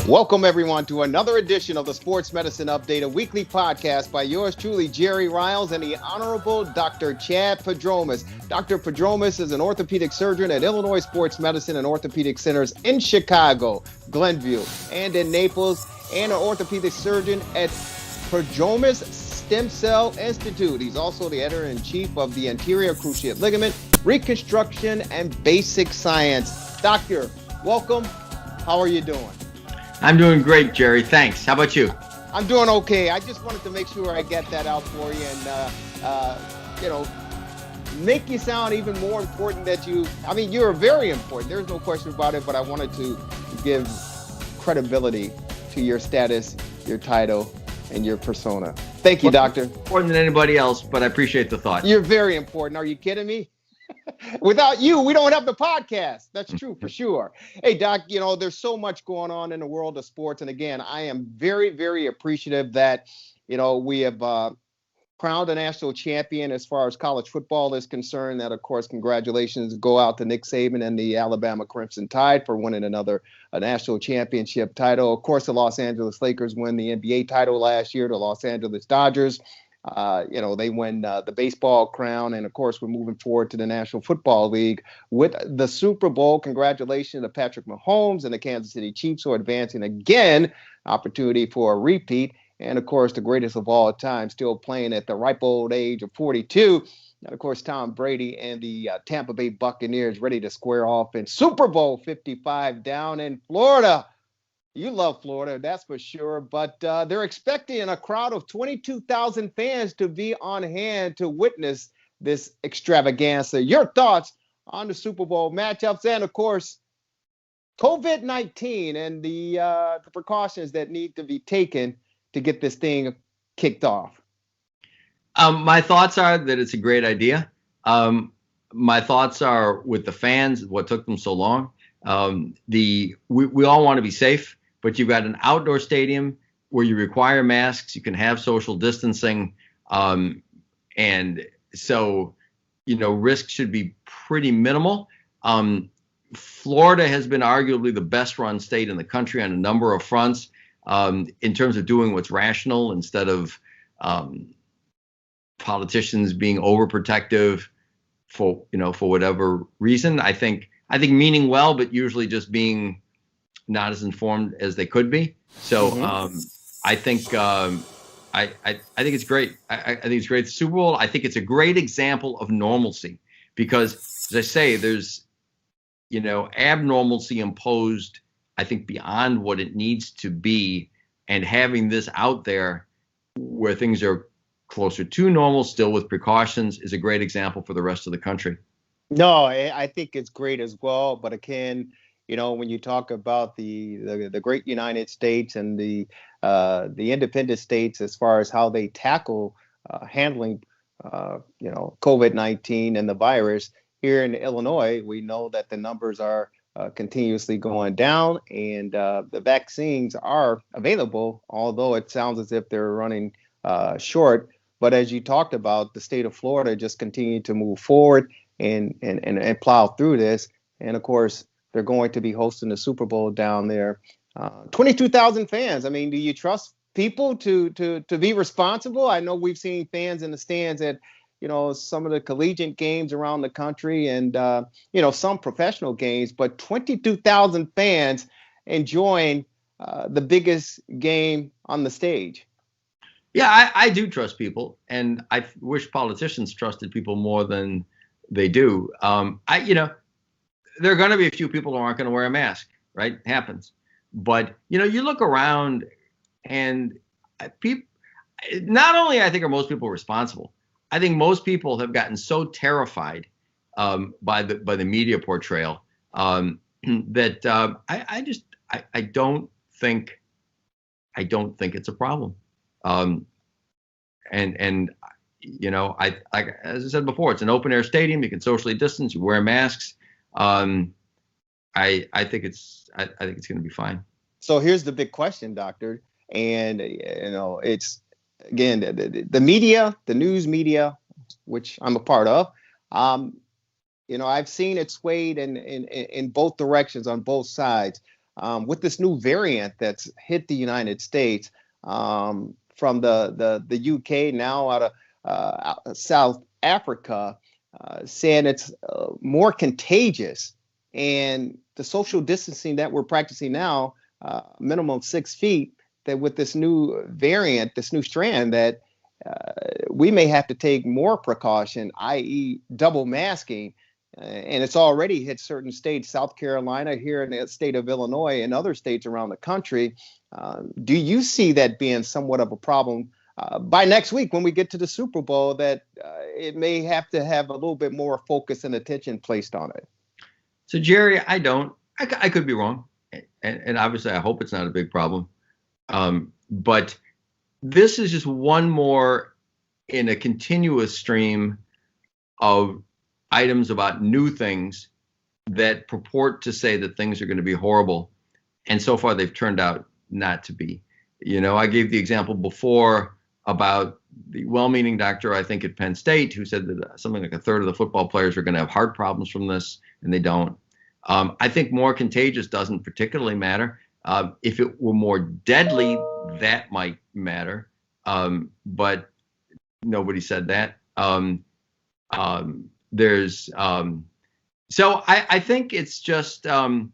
[SPEAKER 3] Welcome, everyone, to another edition of the Sports Medicine Update, a weekly podcast by yours truly, Jerry Riles, and the Honorable Dr. Chad Padromas. Dr. Padromas is an orthopedic surgeon at Illinois Sports Medicine and Orthopedic Centers in Chicago, Glenview, and in Naples, and an orthopedic surgeon at Padromas Stem Cell Institute. He's also the editor-in-chief of the Anterior Cruciate Ligament, Reconstruction, and Basic Science. Doctor, welcome. How are you doing?
[SPEAKER 11] I'm doing great, Jerry. Thanks. How about you?
[SPEAKER 3] I'm doing okay. I just wanted to make sure I get that out for you and, make you sound even more important you're very important. There's no question about it, but I wanted to give credibility to your status, your title, and your persona. Thank you, Doctor.
[SPEAKER 11] More than anybody else, but I appreciate the thought.
[SPEAKER 3] You're very important. Are you kidding me? Without you, we don't have the podcast. That's true for sure. Hey, Doc, there's so much going on in the world of sports. And again, I am very, very appreciative that, we have crowned a national champion as far as college football is concerned. That, of course, congratulations go out to Nick Saban and the Alabama Crimson Tide for winning another national championship title. Of course, the Los Angeles Lakers win the NBA title last year. The Los Angeles Dodgers, they win the baseball crown. And of course, we're moving forward to the National Football League with the Super Bowl. Congratulations to Patrick Mahomes and the Kansas City Chiefs who are advancing again, opportunity for a repeat. And of course, the greatest of all time, still playing at the ripe old age of 42. And of course, Tom Brady and the Tampa Bay Buccaneers ready to square off in Super Bowl 55 down in Florida. You love Florida, that's for sure. But they're expecting a crowd of 22,000 fans to be on hand to witness this extravaganza. Your thoughts on the Super Bowl matchups and, of course, COVID-19 and the precautions that need to be taken to get this thing kicked off?
[SPEAKER 11] My thoughts are that it's a great idea. My thoughts are with the fans, what took them so long. We all want to be safe, but you've got an outdoor stadium where you require masks, you can have social distancing, and so risk should be pretty minimal. Florida has been arguably the best run state in the country on a number of fronts. In terms of doing what's rational instead of politicians being overprotective for whatever reason. I think meaning well, but usually just being not as informed as they could be. So I think it's great. I think it's great. The Super Bowl, I think it's a great example of normalcy because, as I say, there's abnormalcy imposed, I think, beyond what it needs to be, and having this out there where things are closer to normal, still with precautions, is a great example for the rest of the country.
[SPEAKER 3] No, I think it's great as well. But again, when you talk about the great United States and the independent states as far as how they tackle handling COVID-19 and the virus, here in Illinois, we know that the numbers are continuously going down, and the vaccines are available, although it sounds as if they're running short. But as you talked about, the state of Florida just continued to move forward and plow through this. And of course, they're going to be hosting the Super Bowl down there. 22,000 fans. I mean, do you trust people to be responsible? I know we've seen fans in the stands at some of the collegiate games around the country and, some professional games, but 22,000 fans enjoying the biggest game on the stage.
[SPEAKER 11] Yeah, I do trust people, and I wish politicians trusted people more than they do. There are going to be a few people who aren't going to wear a mask, right? It happens. But, you look around and people, not only I think are most people responsible, I think most people have gotten so terrified by the media portrayal that I don't think it's a problem. As I said before, it's an open air stadium. You can socially distance. You wear masks. I think it's going to be fine.
[SPEAKER 3] So here's the big question, Doctor, and it's again the media, the news media, which I'm a part of. I've seen it swayed in both directions on both sides.
[SPEAKER 12] with this new variant that's hit the United States from the UK, now out of South Africa, saying it's more contagious, and the social distancing that we're practicing now, minimum 6 feet, that with this new variant, this new strand, that we may have to take more precaution, i.e. double masking. And it's already hit certain states, South Carolina, here in the state of Illinois, and other states around the country. Do you see that being somewhat of a problem by next week when we get to the Super Bowl, that it may have to have a little bit more focus and attention placed on it?
[SPEAKER 11] So, Jerry, I don't. I could be wrong. And obviously, I hope it's not a big problem. But this is just one more in a continuous stream of items about new things that purport to say that things are going to be horrible. And so far, they've turned out not to be. You know, I gave the example before about the well-meaning doctor, I think, at Penn State, who said that something like a third of the football players are going to have heart problems from this, and they don't. I think more contagious doesn't particularly matter. If it were more deadly, that might matter. But nobody said that. So I think it's just, I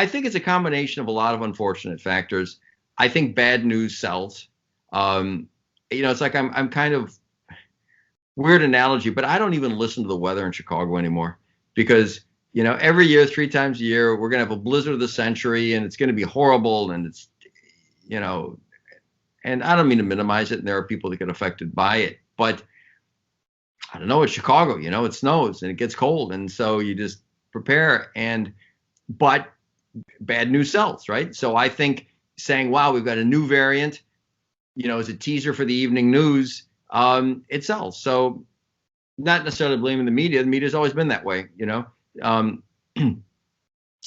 [SPEAKER 11] think it's a combination of a lot of unfortunate factors. I think bad news sells. It's like I'm kind of weird analogy, but I don't even listen to the weather in Chicago anymore, because, every year, 3 times a year, we're going to have a blizzard of the century, and it's going to be horrible. And it's, and I don't mean to minimize it. And there are people that get affected by it, but I don't know, it's Chicago, it snows and it gets cold. And so you just prepare, but bad news sells, right? So I think saying, wow, we've got a new variant, as a teaser for the evening news, it sells. So not necessarily blaming the media. The media's always been that way,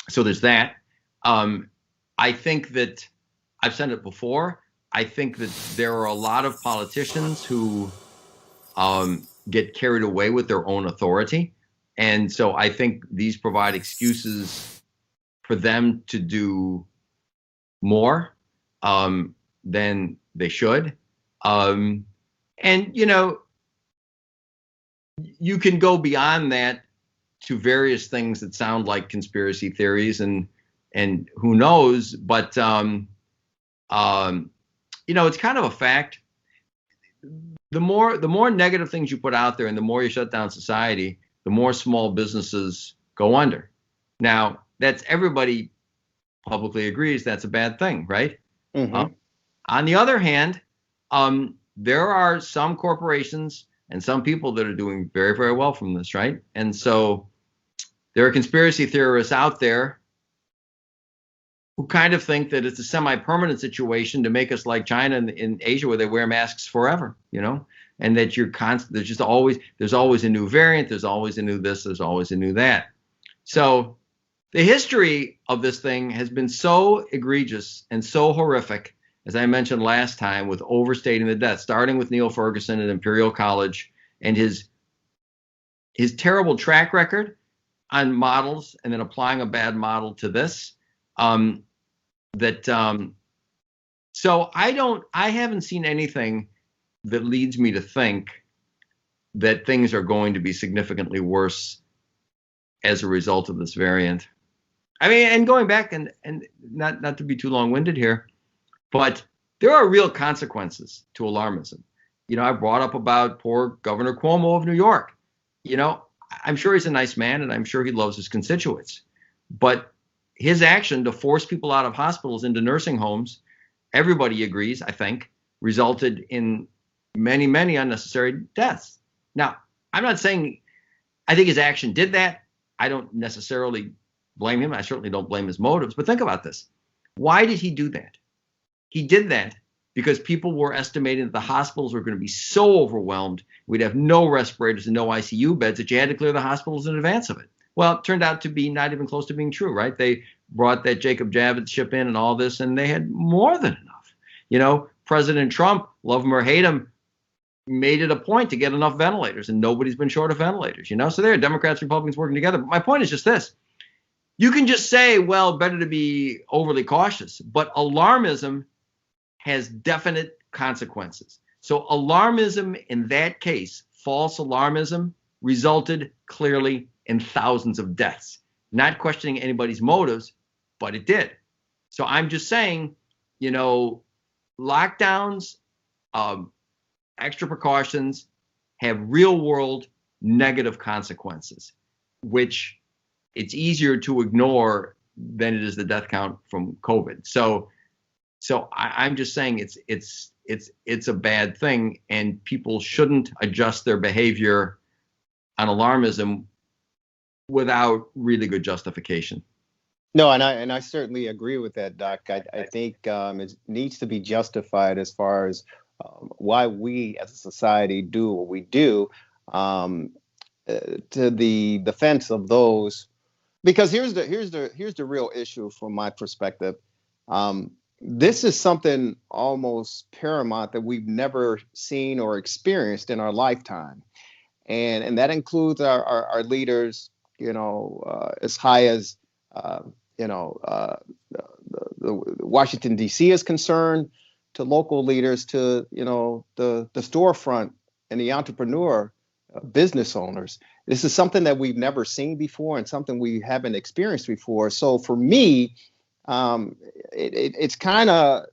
[SPEAKER 11] So there's that. I think that I've said it before. I think that there are a lot of politicians who get carried away with their own authority. And so I think these provide excuses for them to do more than they should. And, you can go beyond that to various things that sound like conspiracy theories, and who knows, but, it's kind of a fact. The more negative things you put out there and the more you shut down society, the more small businesses go under. Now, that's, everybody publicly agrees that's a bad thing, right? Mm-hmm. On the other hand, there are some corporations and some people that are doing very, very well from this, right? And so there are conspiracy theorists out there who kind of think that it's a semi-permanent situation to make us like China in Asia, where they wear masks forever, and that there's always a new variant, there's always a new this, there's always a new that. So the history of this thing has been so egregious and so horrific, as I mentioned last time, with overstating the death, starting with Neil Ferguson at Imperial College and his terrible track record on models, and then applying a bad model to this. So I haven't seen anything that leads me to think that things are going to be significantly worse as a result of this variant. I mean, and going back and not to be too long-winded here, but there are real consequences to alarmism. I brought up about poor Governor Cuomo of New York. I'm sure he's a nice man, and I'm sure he loves his constituents, but his action to force people out of hospitals into nursing homes, everybody agrees, I think, resulted in many, many unnecessary deaths. Now, I'm not saying I think his action did that. I don't necessarily blame him. I certainly don't blame his motives. But think about this. Why did he do that? He did that because people were estimating that the hospitals were going to be so overwhelmed, we'd have no respirators and no ICU beds, that you had to clear the hospitals in advance of it. Well, it turned out to be not even close to being true, right? They brought that Jacob Javits ship in and all this, and they had more than enough. President Trump, love him or hate him, made it a point to get enough ventilators, and nobody's been short of ventilators, So there are Democrats, Republicans working together. But my point is just this. You can just say, well, better to be overly cautious, but alarmism has definite consequences. So alarmism in that case, false alarmism, resulted clearly in thousands of deaths. Not questioning anybody's motives, but it did. So I'm just saying, lockdowns, extra precautions have real world negative consequences, which it's easier to ignore than it is the death count from COVID. So I'm just saying it's a bad thing, and people shouldn't adjust their behavior on alarmism without really good justification.
[SPEAKER 3] No, and I certainly agree with that, Doc. I think it needs to be justified as far as why we as a society do what we do, to the defense of those. Because here's the real issue from my perspective. This is something almost paramount that we've never seen or experienced in our lifetime, and that includes our leaders. As high as the Washington D.C. is concerned, to local leaders, to the storefront and the entrepreneur, business owners. This is something that we've never seen before and something we haven't experienced before. So for me, it's kind of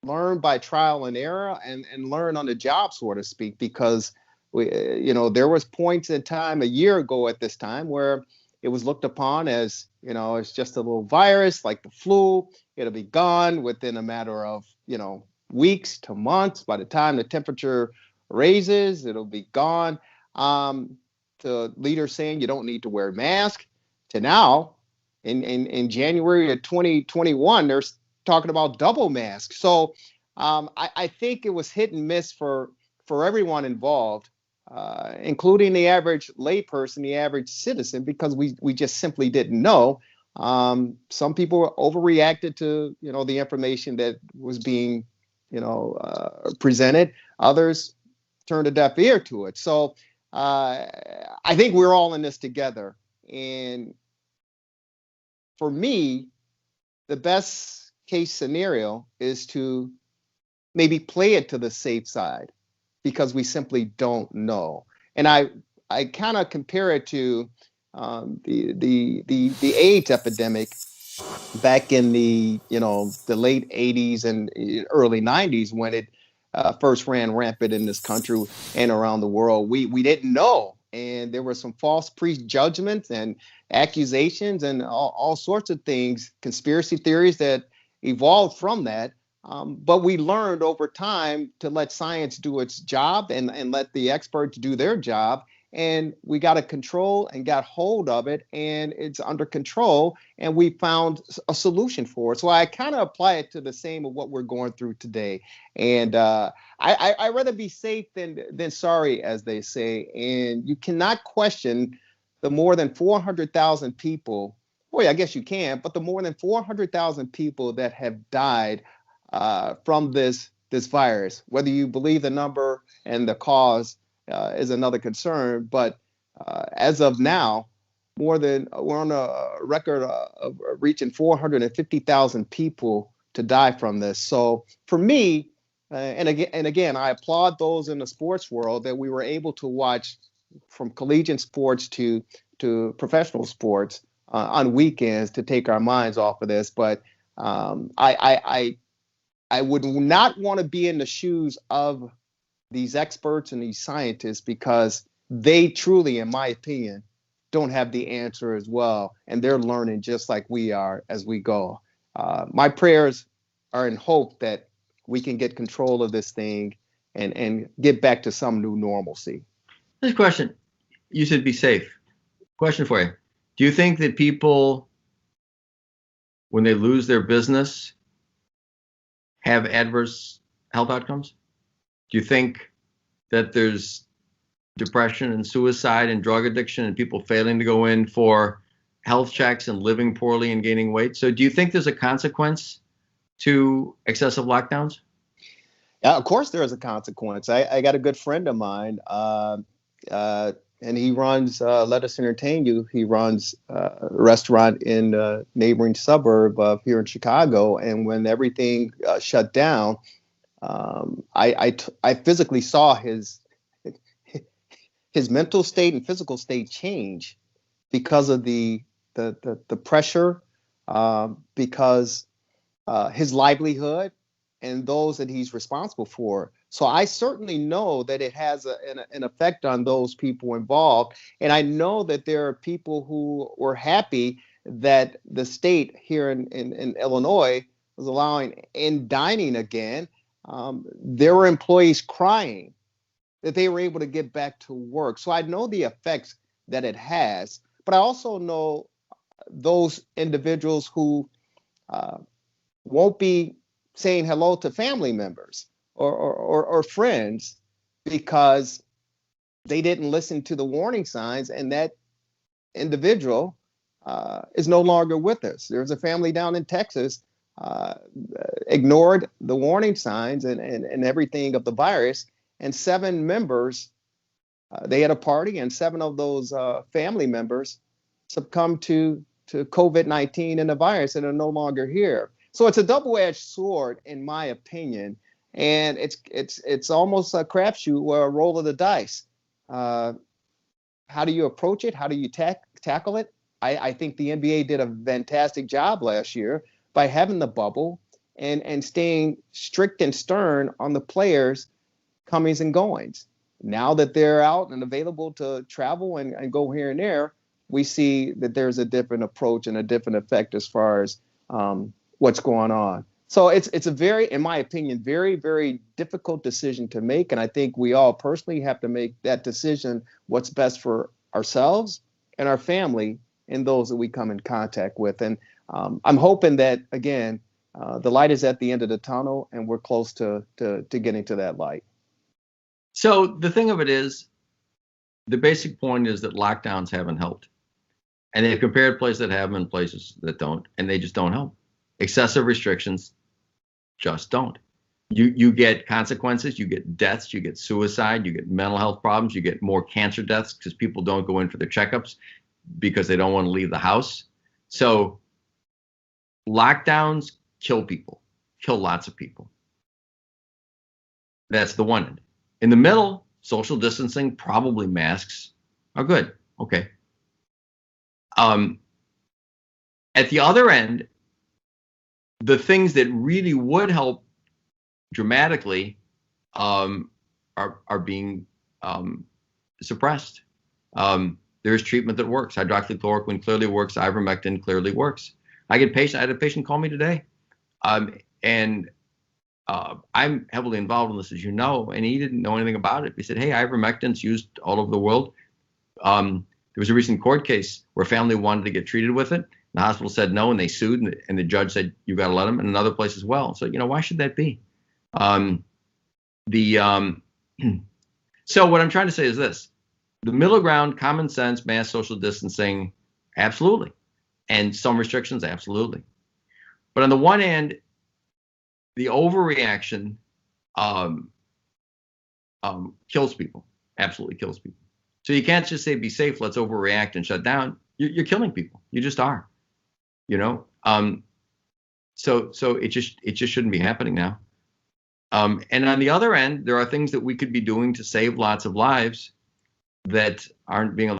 [SPEAKER 3] learn by trial and error and learn on the job, so to speak, because there was points in time a year ago at this time where it was looked upon as, it's just a little virus like the flu. It'll be gone within a matter of, weeks to months. By the time the temperature raises, it'll be gone. To leaders saying you don't need to wear a mask, to now in January of 2021, they're talking about double masks. So I think it was hit and miss for everyone involved, including the average layperson, the average citizen, because we just simply didn't know. Some people overreacted to the information that was being presented. Others turned a deaf ear to it. So I think we're all in this together. And for me, the best case scenario is to maybe play it to the safe side, because we simply don't know. And I kind of compare it to the AIDS epidemic back in the late 80s and early 90s, when it first ran rampant in this country and around the world. We didn't know, and there were some false prejudgments and accusations and all sorts of things, conspiracy theories that evolved from that. But we learned over time to let science do its job and let the experts do their job. And we got a control and got hold of it, and it's under control, and we found a solution for it. So I kind of apply it to the same of what we're going through today. And I'd rather be safe than sorry, as they say. And you cannot question the more than 400,000 people. Boy, I guess you can, but the more than 400,000 people that have died from this virus. Whether you believe the number and the cause is another concern, but as of now, we're on a record of reaching 450,000 people to die from this. So for me, and again, I applaud those in the sports world that we were able to watch from collegiate sports to professional sports on weekends to take our minds off of this. But I would not want to be in the shoes of these experts and these scientists, because they truly, in my opinion, don't have the answer as well. And they're learning just like we are as we go. My prayers are in hope that we can get control of this thing and get back to some new normalcy.
[SPEAKER 11] This question, you said be safe. Question for you. Do you think that people, when they lose their business, have adverse health outcomes? Do you think that there's depression and suicide and drug addiction and people failing to go in for health checks and living poorly and gaining weight? So do you think there's a consequence to excessive lockdowns?
[SPEAKER 3] Yeah, of course there is a consequence. I got a good friend of mine.
[SPEAKER 12] and he runs Let Us Entertain You. He runs a restaurant in a neighboring suburb of here in Chicago. And when everything shut down, I physically saw his mental state and physical state change because of the pressure, because his livelihood and those that he's responsible for. So I certainly know that it has an effect on those people involved. And I know that there are people who were happy that the state here in Illinois was allowing in dining again. There were employees crying that they were able to get back to work. So I know the effects that it has, but I also know those individuals who won't be saying hello to family members or friends because they didn't listen to the warning signs, and that individual is no longer with us. There's a family down in Texas uh, ignored the warning signs and everything of the virus, and 7 members, they had a party, and 7 of those family members succumbed to COVID-19 and the virus and are no longer here. So it's a double-edged sword, in my opinion, and it's almost a crapshoot or a roll of the dice. Uh, how do you approach it? How do you tackle it? I think the NBA did a fantastic job last year by having the bubble and staying strict and stern on the players' comings and goings. Now that they're out and available to travel and go here and there, we see that there's a different approach and a different effect as far as what's going on. So it's a very, in my opinion, very, very difficult decision to make. And I think we all personally have to make that decision, what's best for ourselves and our family and those that we come in contact with. And I'm hoping that, again, the light is at the end of the tunnel and we're close to getting to that light.
[SPEAKER 11] So the thing of it is, the basic point is that lockdowns haven't helped. And they've compared places that have them and places that don't, and they just don't help. Excessive restrictions just don't. You get consequences, you get deaths, you get suicide, you get mental health problems, you get more cancer deaths because people don't go in for their checkups because they don't want to leave the house. So lockdowns kill people, kill lots of people. That's the one end. In the middle, social distancing, probably masks are good. Okay. At the other end, the things that really would help dramatically are being suppressed. There's treatment that works. Hydroxychloroquine clearly works. Ivermectin clearly works. I had a patient call me today, and I'm heavily involved in this, as you know, and he didn't know anything about it. He said, "Hey, ivermectin's used all over the world." There was a recent court case where a family wanted to get treated with it. The hospital said no, and they sued, and the judge said, "You got to let them," and another place as well. So, why should that be? So what I'm trying to say is this: the middle ground, common sense, mass social distancing, absolutely, and some restrictions, absolutely. But on the one hand, the overreaction kills people, absolutely kills people. So you can't just say be safe, let's overreact and shut down. You're killing people. You just are. So it just shouldn't be happening now. And on the other end, there are things that we could be doing to save lots of lives that aren't being allowed.